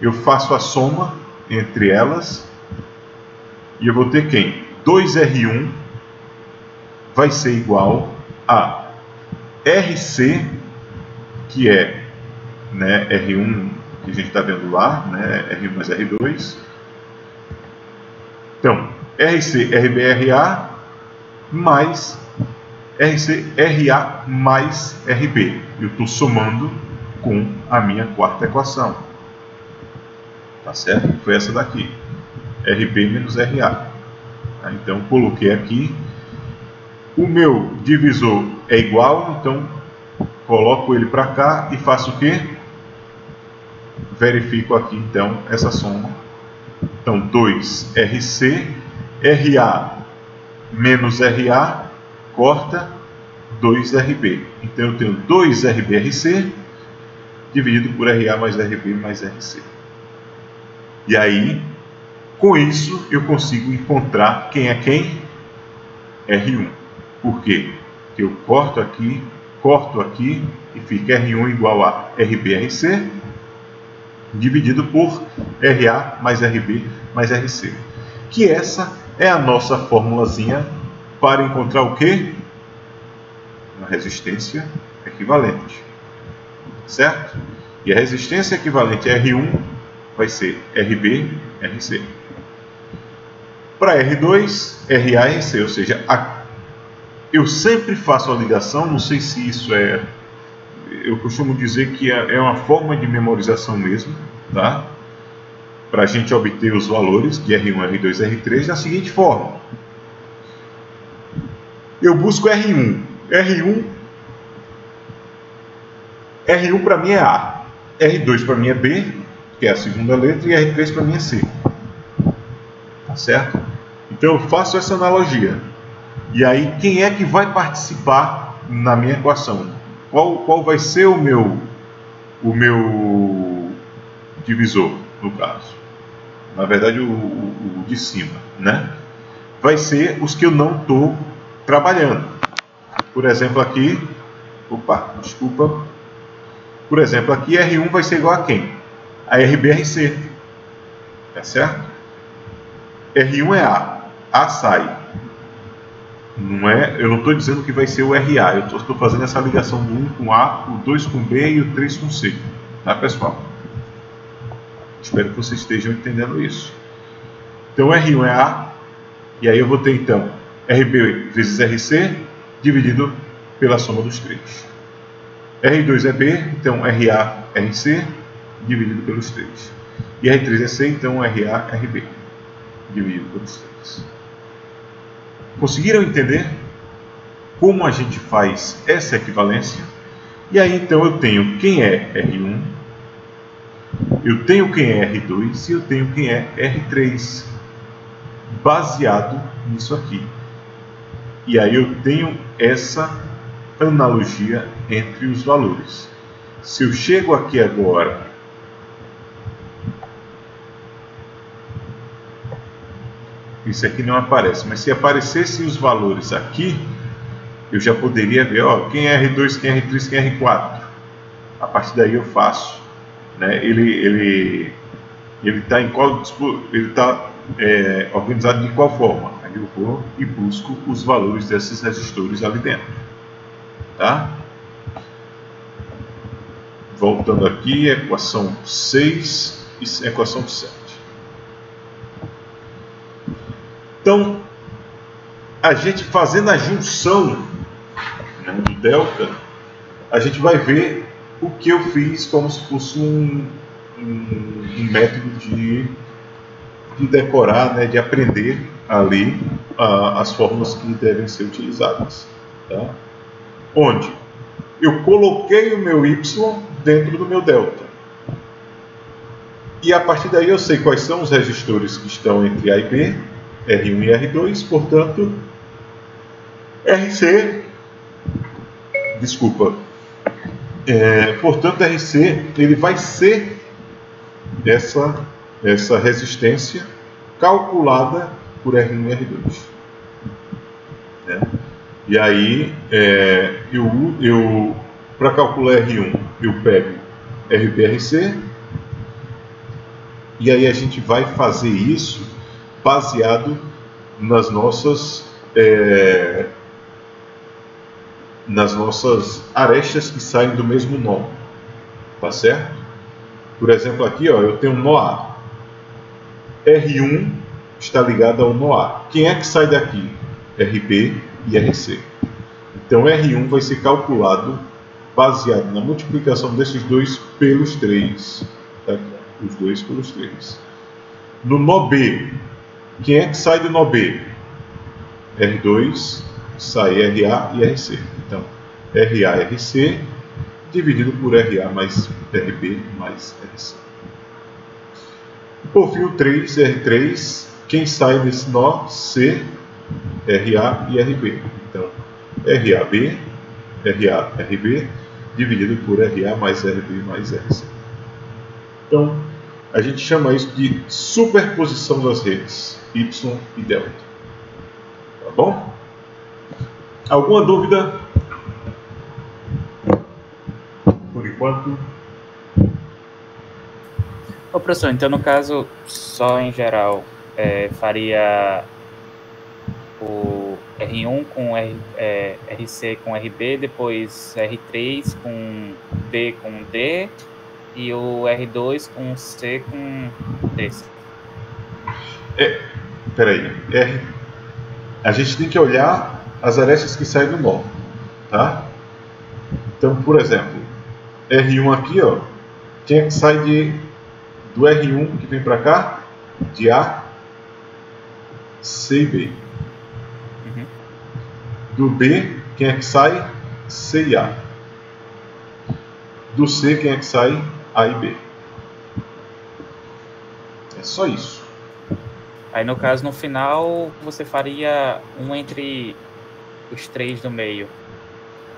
eu faço a soma entre elas, e eu vou ter quem? 2R1 vai ser igual a RC, que é, né, R1 que a gente está vendo lá, né, R1 mais R2. Então, RC, RB, RA mais RC, RA mais RB. Eu estou somando com a minha quarta equação. Tá certo? Foi essa daqui. RB menos RA. Então, coloquei aqui. O meu divisor é igual, então coloco ele para cá e faço o quê? Verifico aqui então essa soma. Então 2RC, RA menos RA, corta 2RB. Então eu tenho 2RBRC dividido por RA mais RB mais RC. E aí, com isso, eu consigo encontrar quem é quem? R1. Por quê? Porque eu corto aqui e fica R1 igual a RBRC dividido por RA mais RB mais RC. Que essa é a nossa formulazinha para encontrar o quê? Uma resistência equivalente. Certo? E a resistência equivalente a R1 vai ser RB/RC. Para R2, RA/RC, ou seja, eu sempre faço a ligação, não sei se isso é... Eu costumo dizer que é uma forma de memorização mesmo, tá? Para a gente obter os valores de R1, R2, R3 da seguinte forma. Eu busco R1. R1 para mim é A. R2 para mim é B, que é a segunda letra, e R3 para mim é C. Tá certo? Então eu faço essa analogia. E aí, quem é que vai participar na minha equação? Qual vai ser o meu divisor, no caso? Na verdade, o de cima, né? Vai ser os que eu não estou trabalhando. Por exemplo, aqui... Opa, desculpa. Por exemplo, aqui R1 vai ser igual a quem? A RBRC. Tá certo? R1 é A. A sai. Não é, eu não estou dizendo que vai ser o RA, eu estou fazendo essa ligação do 1 com A, o 2 com B e o 3 com C. Tá, pessoal? Espero que vocês estejam entendendo isso. Então, R1 é A, e aí eu vou ter, então, RB vezes RC, dividido pela soma dos três. R2 é B, então RA, RC, dividido pelos 3. E R3 é C, então RA, RB, dividido pelos 3. Conseguiram entender como a gente faz essa equivalência? E aí então eu tenho quem é R1, eu tenho quem é R2 e eu tenho quem é R3, baseado nisso aqui. E aí eu tenho essa analogia entre os valores. Se eu chego aqui agora isso aqui não aparece, mas se aparecesse os valores aqui, eu já poderia ver, ó, quem é R2, quem é R3, quem é R4. A partir daí eu faço, né? Ele está em qual, ele está organizado de qual forma? Aí eu vou e busco os valores desses resistores ali dentro, tá? Voltando aqui, equação 6 e equação 7. Então, a gente fazendo a junção, né, do delta, a gente vai ver o que eu fiz como se fosse um método de decorar, né, de aprender ali as fórmulas que devem ser utilizadas. Tá? Onde eu coloquei o meu y dentro do meu delta. E a partir daí eu sei quais são os resistores que estão entre A e B, R1 e R2, portanto, RC, desculpa, Portanto, RC ele vai ser essa resistência calculada por R1 e R2. Né? E aí, para calcular R1, eu pego RB/RC, e aí a gente vai fazer isso baseado nas nossas arestas que saem do mesmo nó, tá certo? Por exemplo, aqui, ó, eu tenho um nó A. R1 está ligado ao nó A. Quem é que sai daqui? RB e RC. Então R1 vai ser calculado baseado na multiplicação desses dois pelos 3. Tá? Os 2 pelos 3. No nó B, quem é que sai do nó B? R2, sai RA e RC. Então, RA e RC dividido por RA mais RB mais RC. Por fio 3, R3, quem sai desse nó? C, RA e RB. Então, RAB, RA, RB, dividido por RA mais RB mais RC. Então, a gente chama isso de superposição das redes, Y e delta. Tá bom? Alguma dúvida? Por enquanto. Ô, professor, então no caso, só em geral, faria o R1 com RC com RB, depois R3 com B com D e o R2 com C com D. Peraí, a gente tem que olhar as arestas que saem do nó, tá? Então, por exemplo, R1 aqui, ó, quem é que sai do R1 que vem para cá? De A, C e B. Uhum. Do B, quem é que sai? C e A. Do C, quem é que sai? A e B. É só isso. Aí no caso, no final, você faria um entre os 3 do meio.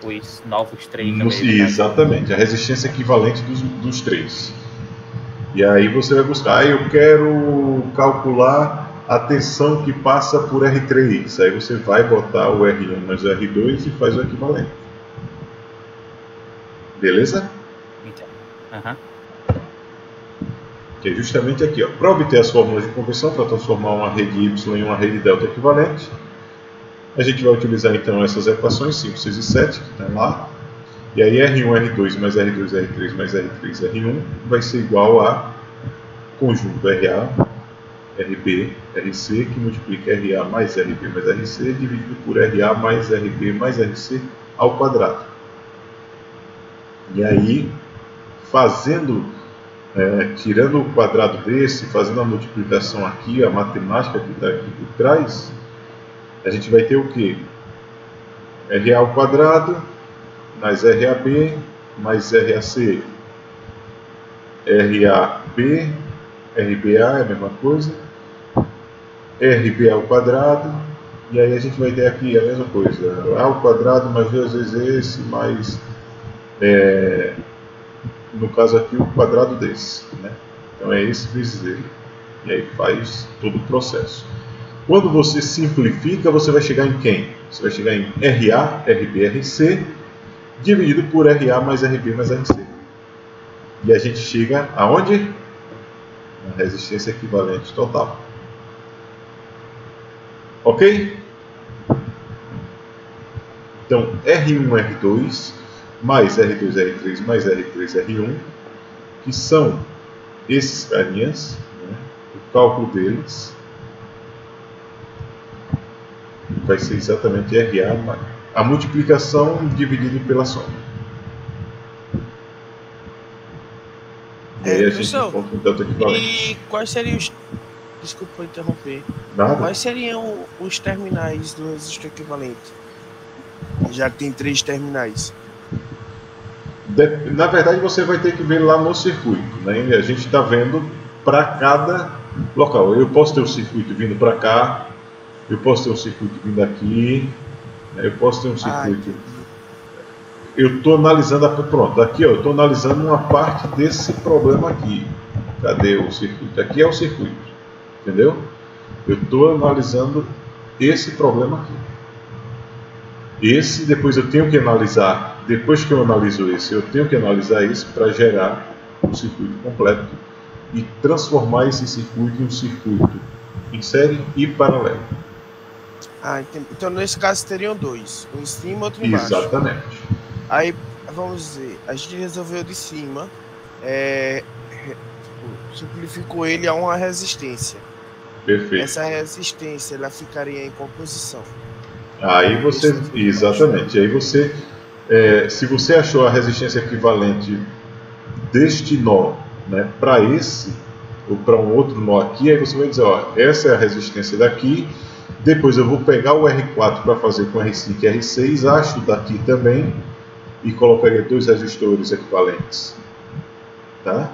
Os novos 3 do meio. Exatamente, a resistência equivalente dos 3. E aí você vai buscar, eu quero calcular a tensão que passa por R3. Aí você vai botar o R1 mais o R2 e faz o equivalente. Beleza? Então, uhum. Que é justamente aqui, ó. Para obter as fórmulas de conversão, para transformar uma rede Y em uma rede delta equivalente, a gente vai utilizar então essas equações 5, 6 e 7 que estão lá. E aí R1, R2 mais R2, R3 mais R3, R1 vai ser igual a conjunto RA, RB, RC, que multiplica RA mais RB mais RC, dividido por RA mais RB mais RC ao quadrado. E aí, tirando o quadrado desse, fazendo a multiplicação aqui, a matemática que está aqui por trás, a gente vai ter o que? RA ao quadrado mais RAB mais RAC, RAB, RBA é a mesma coisa, RB ao quadrado, e aí a gente vai ter aqui a mesma coisa, A ao quadrado mais 2 vezes esse, mais, no caso aqui, o quadrado desse, né? Então é esse vezes ele, e aí faz todo o processo. Quando você simplifica, você vai chegar em quem? Você vai chegar em RA, RB, RC, dividido por RA mais RB mais RC. E a gente chega aonde? Na resistência equivalente total. Ok? Então, R1, R2, mais R2, R3, mais R3, R1, que são esses carinhas, né? O cálculo deles vai ser exatamente RA, a multiplicação dividido pela soma. E aí a gente encontra um delta equivalente. E quais seriam os... Desculpa interromper. Nada. Quais seriam os terminais do resistor equivalente? Já que tem 3 terminais. Na verdade, você vai ter que ver lá no circuito, né? A gente está vendo para cada local. Eu posso ter o circuito vindo para cá, eu posso ter um circuito vindo aqui, eu posso ter um circuito eu estou analisando, pronto, aqui ó, eu estou analisando uma parte desse problema aqui. Cadê o circuito? Aqui é o circuito, entendeu? Eu estou analisando esse problema aqui. Esse, depois eu tenho que analisar, depois que eu analiso esse, eu tenho que analisar esse para gerar um circuito completo e transformar esse circuito em um circuito em série e paralelo. Ah, entendi. Então nesse caso teriam dois, um em cima e outro embaixo. Exatamente. Aí, vamos dizer, a gente resolveu de cima, simplificou ele a uma resistência. Perfeito. Essa resistência, ela ficaria em qual posição? Aí você, exatamente, aí você, se você achou a resistência equivalente deste nó, né, para esse, ou para um outro nó aqui, aí você vai dizer, ó, essa é a resistência daqui, depois eu vou pegar o R4 para fazer com R5 e R6, acho daqui também, e colocaria dois resistores equivalentes, tá?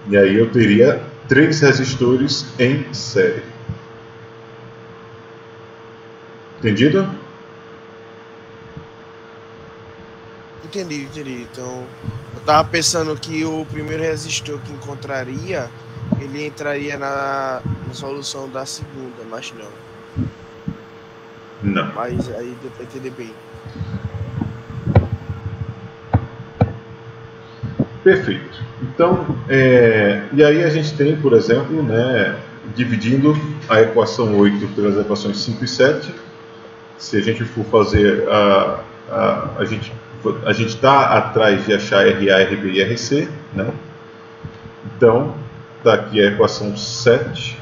E aí eu teria 3 resistores em série. Entendido? Entendi. Então, eu tava pensando que o primeiro resistor que encontraria, ele entraria na solução da segunda, mas não. Não. Mas aí deu para entender bem. Perfeito. Então, e aí a gente tem, por exemplo, né, dividindo a equação 8 pelas equações 5 e 7, se a gente for fazer, a gente está atrás de achar RA, RB e RC, né? Então, está aqui a equação 7,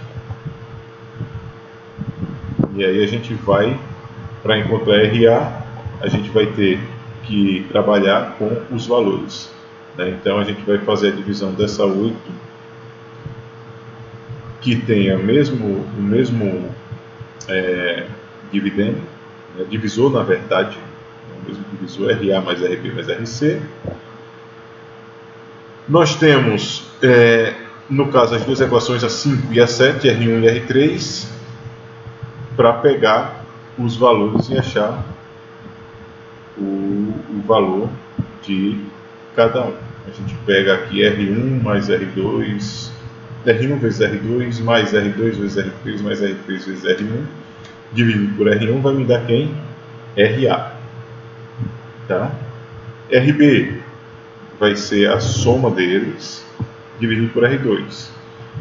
e aí a gente vai, para encontrar RA, a gente vai ter que trabalhar com os valores. Então a gente vai fazer a divisão dessa 8, que tem o mesmo dividendo, né, divisor na verdade, o mesmo divisor, RA mais RB mais RC. Nós temos, no caso, as duas equações, a 5 e a 7, R1 e R3, para pegar os valores e achar o valor de cada um. A gente pega aqui R1 mais R2, R1 vezes R2, mais R2 vezes R3, mais R3 vezes R1, dividido por R1 vai me dar quem? RA. Tá? RB vai ser a soma deles, dividido por R2.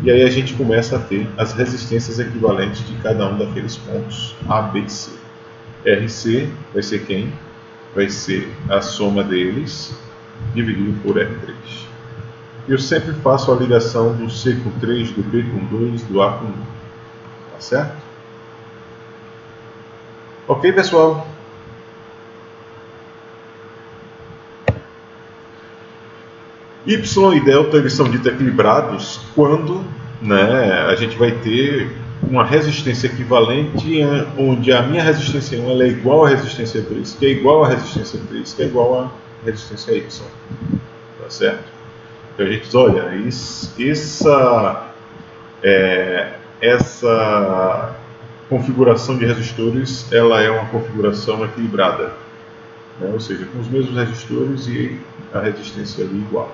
E aí a gente começa a ter as resistências equivalentes de cada um daqueles pontos A, B e C. RC vai ser quem? Vai ser a soma deles, dividido por R3. Eu sempre faço a ligação do C com 3, do B com 2, do A com 1. Tá certo? Ok, pessoal? Y e delta eles são ditos equilibrados quando, né, a gente vai ter uma resistência equivalente onde a minha resistência 1 ela é igual à resistência 3, que é igual à resistência 3, que é igual à resistência Y. Tá certo? Então a gente diz, olha, essa configuração de resistores ela é uma configuração equilibrada, né? Ou seja, com os mesmos resistores e a resistência ali igual.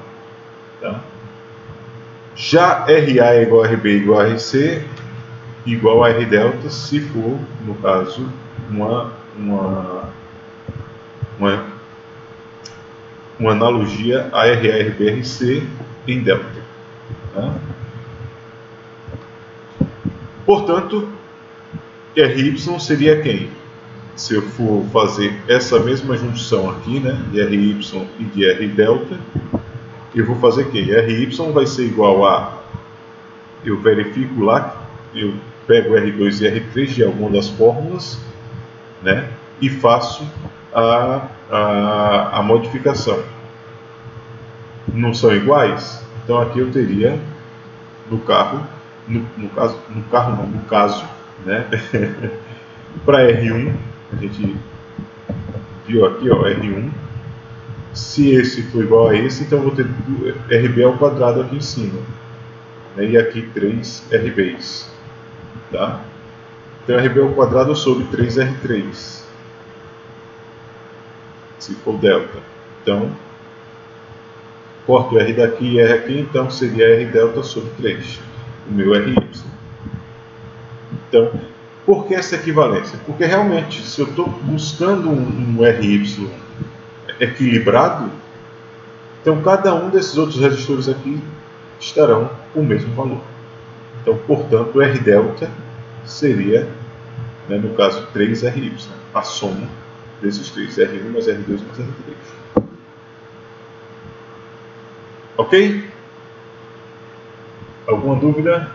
Tá? Já RA é igual a RB igual a RC igual a R delta se for, no caso, uma analogia a RA, RB, RC em delta. Tá? Portanto, RY seria quem? Se eu for fazer essa mesma junção aqui, né, de RY e de R delta, eu vou fazer quem? RY vai ser igual a, eu verifico lá, eu pego R2 e R3 de alguma das fórmulas, né, e faço a modificação. Não são iguais? Então aqui eu teria no caso, né, para R1, a gente viu aqui, ó, R1, se esse for igual a esse, então eu vou ter RB ao quadrado aqui em cima, né, e aqui 3 RBs. Tá? Então RB ao quadrado sobre 3R3. se for delta. Então, corto R daqui e R aqui, então seria R delta sobre 3, o meu RY. Então, por que essa equivalência? Porque realmente, se eu estou buscando um RY equilibrado, então cada um desses outros resistores aqui estarão com o mesmo valor. Então, portanto, R delta seria, né, no caso, 3RY, a soma desses três, R1 mais R2 mais R3. Ok? Alguma dúvida?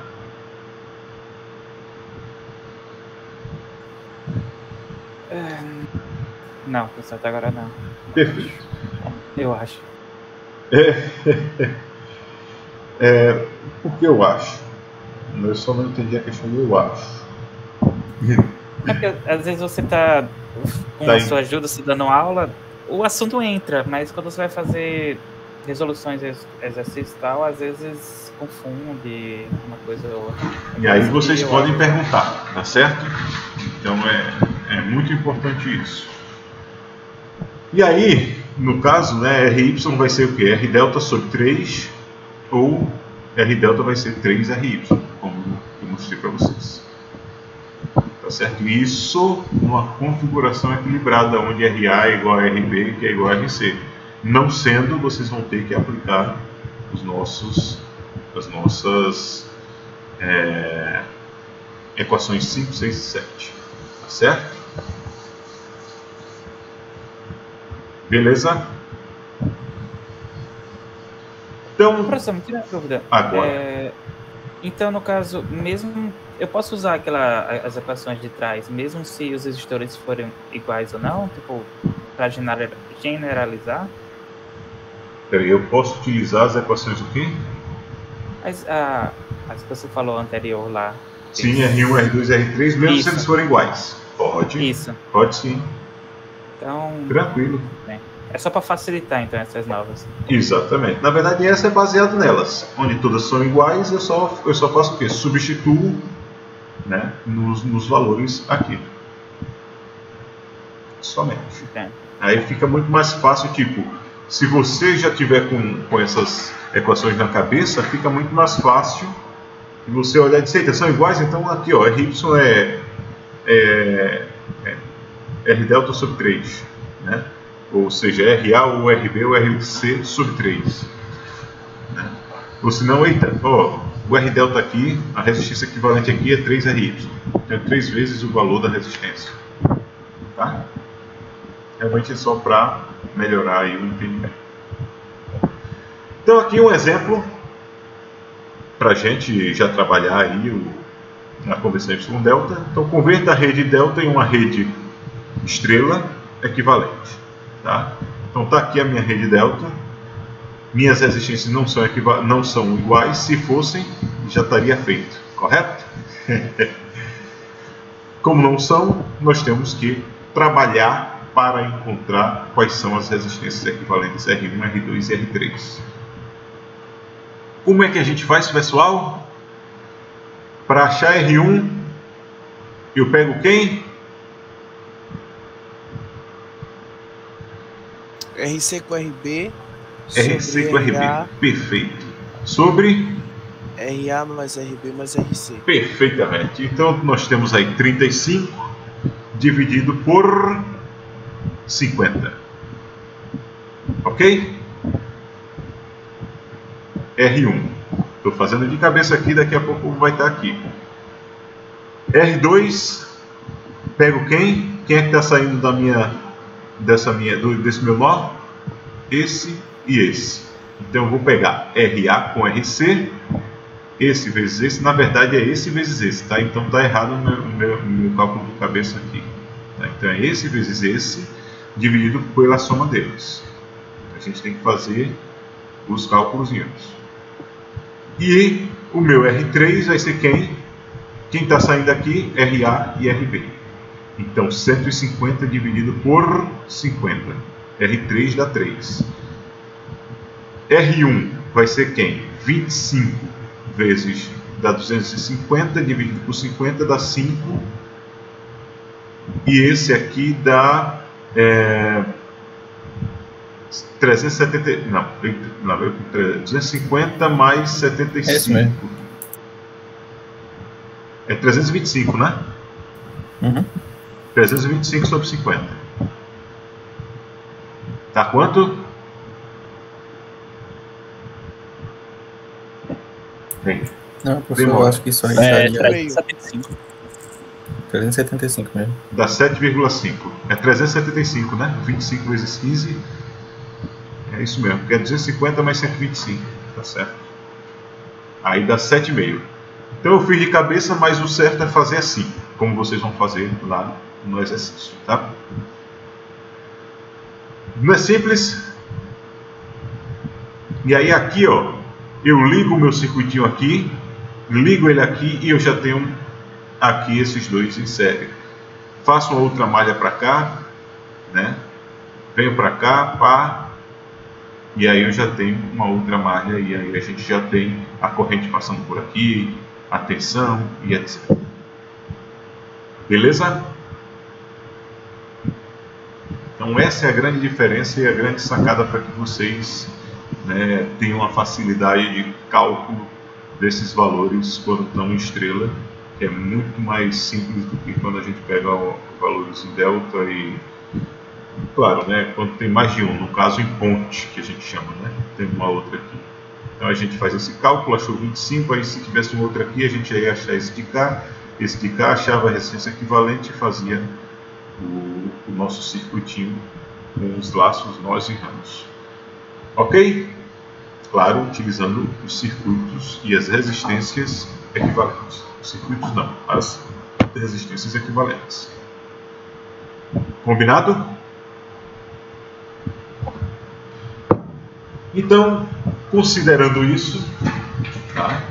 Não, pessoal, até agora não. Perfeito. Eu acho. Por que eu acho? Eu só não entendi a questão do eu acho. É porque, às vezes você está com a sua ajuda, se dando aula, o assunto entra, mas quando você vai fazer resoluções, exercícios e tal, às vezes confunde uma coisa ou outra. E aí vocês podem perguntar, tá certo? Então é muito importante isso. E aí, no caso, né, RY vai ser o quê? R delta sobre 3 ou R delta vai ser 3RY, como eu mostrei para vocês. Tá certo? Isso numa configuração equilibrada, onde RA é igual a RB, que é igual a RC. Não sendo, vocês vão ter que aplicar as nossas equações 5, 6 e 7. Tá certo? Beleza? Então, professor, me tira uma dúvida. Agora. Então, no caso, mesmo eu posso usar as equações de trás, mesmo se os resistores forem iguais ou não, tipo, para generalizar? Peraí, eu posso utilizar as equações do quê? As que você falou anterior lá. Sim, R1, R2 e R3, mesmo se eles forem iguais. Pode. Isso. Pode sim. Então, tranquilo. É só para facilitar, então, essas novas. Exatamente. Na verdade, essa é baseada nelas. Onde todas são iguais, eu só faço o quê? Substituo, né, nos valores aqui. Somente. Aí fica muito mais fácil, tipo, se você já tiver com essas equações na cabeça, fica muito mais fácil de você olhar e dizer, eita, são iguais, então aqui, ó, RY é R delta sobre 3, né? Ou seja, RA ou RB ou RC sobre 3. Né? Ou senão, eita, ó, o R delta aqui, a resistência equivalente aqui é 3RY. Então é 3 vezes o valor da resistência. Tá? Realmente é só para melhorar aí o entendimento. Então aqui um exemplo para a gente já trabalhar aí a conversão Y delta. Então converta a rede delta em uma rede estrela equivalente. Tá? Então está aqui a minha rede delta. Minhas resistências não são iguais. Se fossem, já estaria feito, correto? Como não são, nós temos que trabalhar para encontrar quais são as resistências equivalentes R1, R2 e R3. Como é que a gente faz, pessoal? Para achar R1, eu pego quem? RC com RB. RC com RB, perfeito. Sobre? RA mais RB mais RC. Perfeitamente. Então nós temos aí 35 dividido por 50. Ok? R1. Estou fazendo de cabeça aqui, daqui a pouco vai estar aqui. R2, pego quem? Quem é que está saindo desse meu nó? Esse e esse. Então eu vou pegar RA com RC, esse vezes esse, na verdade é esse vezes esse, tá? Então está errado no meu cálculo de cabeça aqui. Tá? Então é esse vezes esse, dividido pela soma deles. A gente tem que fazer os cálculos. E o meu R3 vai ser quem? Quem está saindo aqui? RA e RB. Então 150 dividido por 50. R3 dá 3. R1 vai ser quem? 25 vezes dá 250, dividido por 50 dá 5. E esse aqui dá 370, não, 250 mais 75. É isso mesmo. É 325, né? Uhum. 325 sobre 50. Tá quanto? Vem. Não, professor, Demora. eu acho que isso aí É, daria 375. 375 mesmo. Dá 7,5. É 375, né? 25 vezes 15. É isso mesmo, porque é 250 mais 125. Tá certo. Aí dá 7,5. Então eu fiz de cabeça, mas o certo é fazer assim, como vocês vão fazer lá no exercício, tá? Não é simples? E aí aqui, ó, eu ligo o meu circuitinho aqui, ligo ele aqui e eu já tenho aqui esses dois em série. Faço uma outra malha para cá, né? Venho para cá, pá, e aí eu já tenho uma outra malha e aí a gente já tem a corrente passando por aqui, a tensão e etc. Beleza? Então essa é a grande diferença e a grande sacada para que vocês, né, tenham uma facilidade de cálculo desses valores quando estão em estrela, que é muito mais simples do que quando a gente pega valores em delta e, claro, né, quando tem mais de um, no caso em ponte, que a gente chama, né, tem uma outra aqui. Então a gente faz esse cálculo, achou 25, aí se tivesse um outro aqui, a gente ia achar esse de cá, achava a resistência equivalente e fazia o nosso circuitinho com os laços, nós e ramos. Ok? Claro, utilizando os circuitos e as resistências equivalentes. Os circuitos não, as resistências equivalentes. Combinado? Então, considerando isso, tá?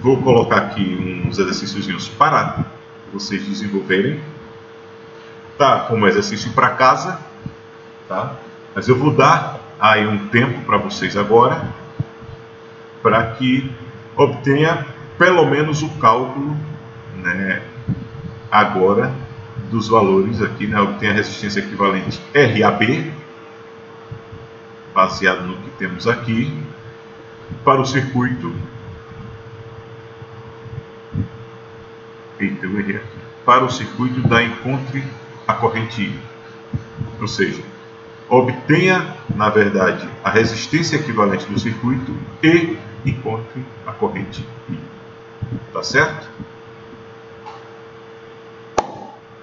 Vou colocar aqui uns exercícios para vocês desenvolverem, tá? Como exercício para casa, tá? Mas eu vou dar aí um tempo para vocês agora, para que obtenha pelo menos o cálculo, né, agora dos valores aqui, né? Obtenha a resistência equivalente RAB, baseado no que temos aqui, para o circuito. Eita, eu errei aqui. Para o circuito da encontre a corrente I. Ou seja, obtenha, na verdade, a resistência equivalente do circuito e encontre a corrente I. Tá certo?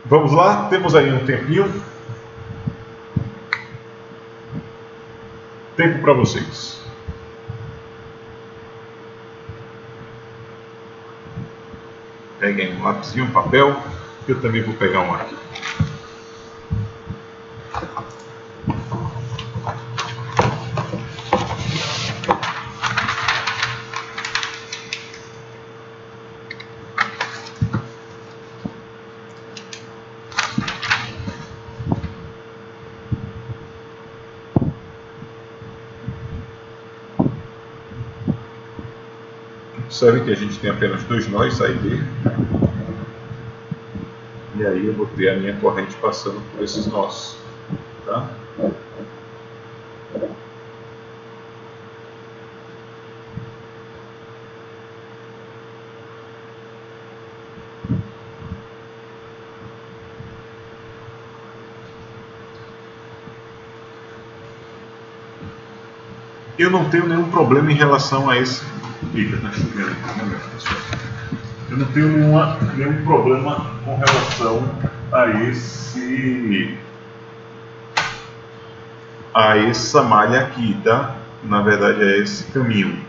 Vamos lá, temos aí um tempinho. Tempo para vocês. Peguem um lápis e um papel, eu também vou pegar um aqui. Observe que a gente tem apenas dois nós, A e B. E aí eu vou ter a minha corrente passando por esses nós. Tá? Eu não tenho nenhum problema em relação a esse. Eita, tá chovendo aqui, pessoal. Eu não tenho nenhum problema com relação a essa malha aqui, tá? Na verdade é esse caminho,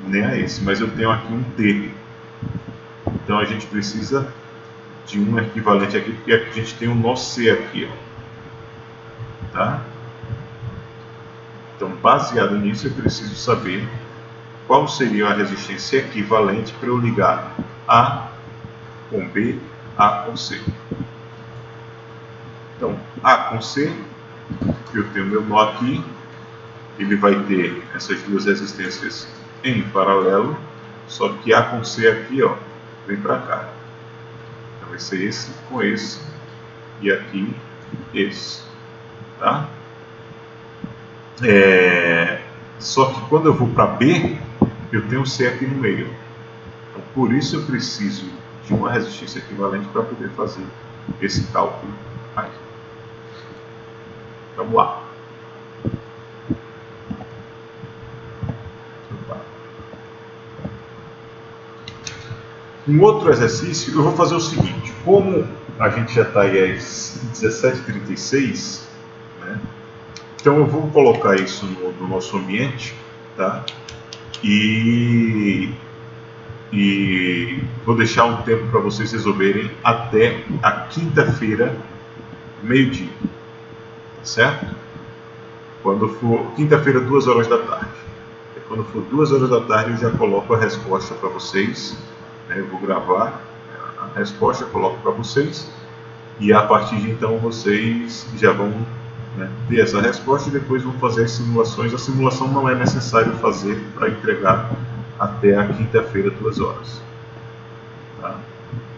nem a esse, mas eu tenho aqui um T. Então a gente precisa de um equivalente aqui, porque aqui a gente tem um nó C aqui, ó. Tá? Então, baseado nisso, eu preciso saber qual seria a resistência equivalente para eu ligar A com B, A com C. Então, A com C, eu tenho meu nó aqui, ele vai ter essas duas resistências em paralelo, só que A com C aqui, ó, vem para cá. Então vai ser esse com esse, e aqui esse. Tá? Só que quando eu vou para B, eu tenho C aqui no meio. Então, por isso eu preciso de uma resistência equivalente para poder fazer esse cálculo aí. Vamos lá. Um outro exercício, eu vou fazer o seguinte: como a gente já está aí às 17h36, né? Então eu vou colocar isso no nosso ambiente, tá? E vou deixar um tempo para vocês resolverem até a quinta-feira, meio-dia, tá certo? Quando for quinta-feira, 2 horas da tarde. Quando for 2 horas da tarde, eu já coloco a resposta para vocês. Eu vou gravar a resposta, coloco para vocês, e a partir de então vocês já vão, né, ter essa resposta e depois vão fazer as simulações. A simulação não é necessário fazer para entregar até a quinta-feira, 2 horas. Tá?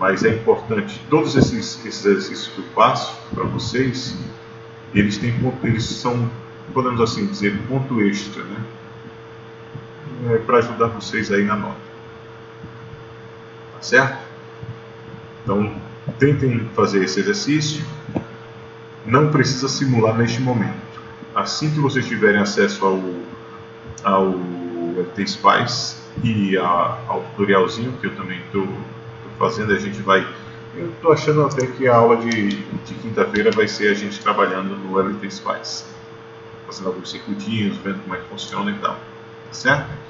Mas é importante, todos esses exercícios que eu passo para vocês, eles são, podemos assim dizer, ponto extra, né? Para ajudar vocês aí na nota. Tá certo? Então, tentem fazer esse exercício. Não precisa simular neste momento. Assim que vocês tiverem acesso ao LT Spice e ao tutorialzinho que eu também estou fazendo, a gente vai... Eu estou achando até que a aula de quinta-feira vai ser a gente trabalhando no LT Spice, fazendo alguns circuitinhos, vendo como é que funciona e tal. Tá certo?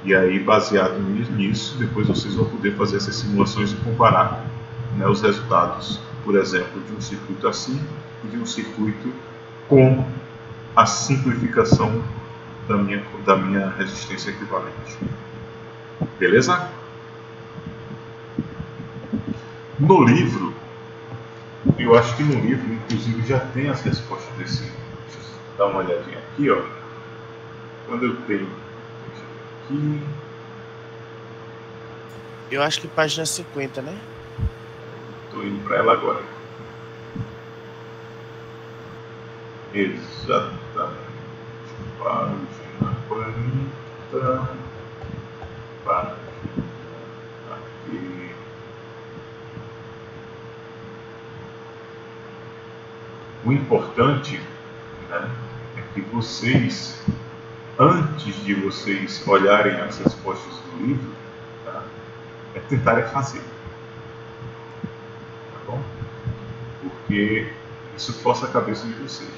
E aí, baseado nisso, depois vocês vão poder fazer essas simulações e comparar, né, os resultados, por exemplo, de um circuito assim e de um circuito com a simplificação da minha resistência equivalente. Beleza? No livro, eu acho que no livro, inclusive, já tem as respostas desse. Deixa eu dar uma olhadinha aqui, ó. Quando eu tenho aqui, Eu acho que página 50, né? estou indo para ela agora. Exatamente. Página 40. Página aqui. O importante, né, é que vocês, antes de vocês olharem as respostas do livro, tá, é tentarem fazer. Tá bom? Porque isso força a cabeça de vocês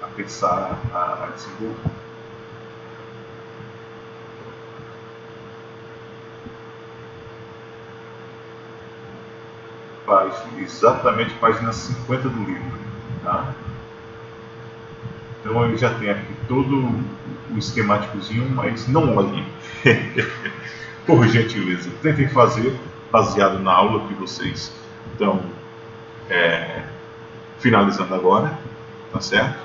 a pensar, a desenvolver. Exatamente página 50 do livro. Tá? Então eu já tenho aqui todo o esquemáticozinho, mas não olhem. Por gentileza, tentem fazer baseado na aula que vocês estão finalizando agora, tá certo?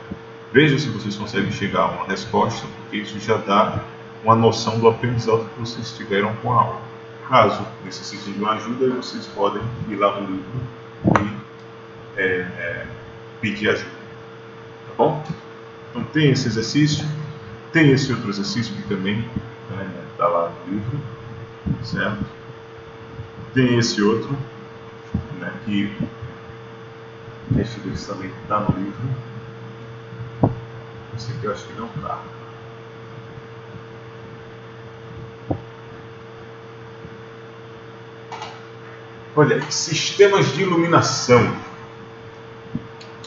Vejam se vocês conseguem chegar a uma resposta, porque isso já dá uma noção do aprendizado que vocês tiveram com a aula. Caso necessitem de uma ajuda, vocês podem ir lá no livro e pedir ajuda, tá bom? Então tem esse exercício, tem esse outro exercício que também está lá no livro, certo? Tem esse outro, né, que deixa eu ver se também está no livro. Esse aqui eu acho que não está. Olha aí, sistemas de iluminação.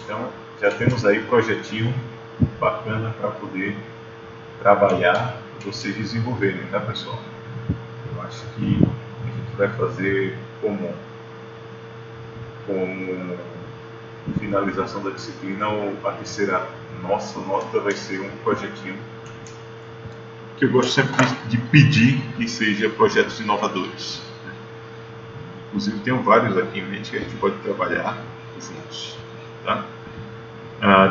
Então, já temos aí projetinho bacana para poder trabalhar e vocês desenvolverem, tá, pessoal? Eu acho que a gente vai fazer como finalização da disciplina, a terceira nossa nota vai ser um projetinho que eu gosto sempre de pedir que seja projetos inovadores. Inclusive, tenho vários aqui em mente que a gente pode trabalhar juntos. Tá?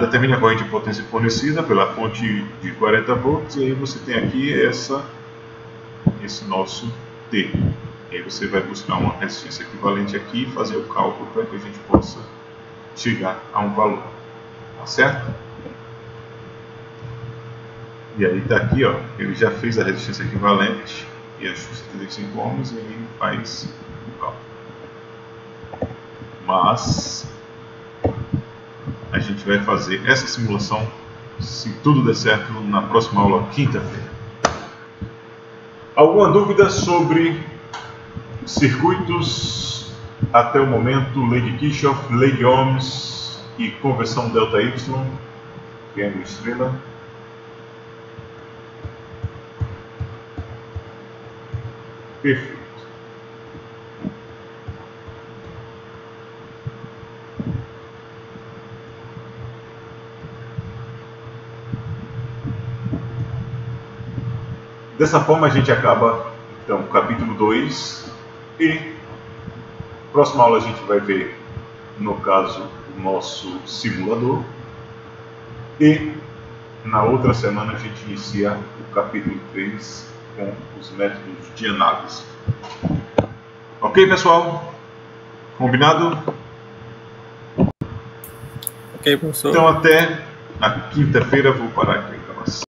Determine a corrente de potência fornecida pela fonte de 40 volts e aí você tem aqui esse nosso T. E aí você vai buscar uma resistência equivalente aqui e fazer o cálculo para que a gente possa chegar a um valor. Tá certo? E aí está aqui, ó, ele já fez a resistência equivalente e achou 75 ohms e aí faz o cálculo. Mas a gente vai fazer essa simulação, se tudo der certo, na próxima aula, quinta-feira. Alguma dúvida sobre circuitos até o momento, lei de Kirchhoff, lei de Ohms e conversão ΔY, triângulo estrela? Perfeito. Dessa forma a gente acaba então o capítulo 2 e próxima aula a gente vai ver, no caso, o nosso simulador e na outra semana a gente inicia o capítulo 3 com os métodos de análise. Ok, pessoal? Combinado? Ok, professor. Então até a quinta-feira, vou parar aqui.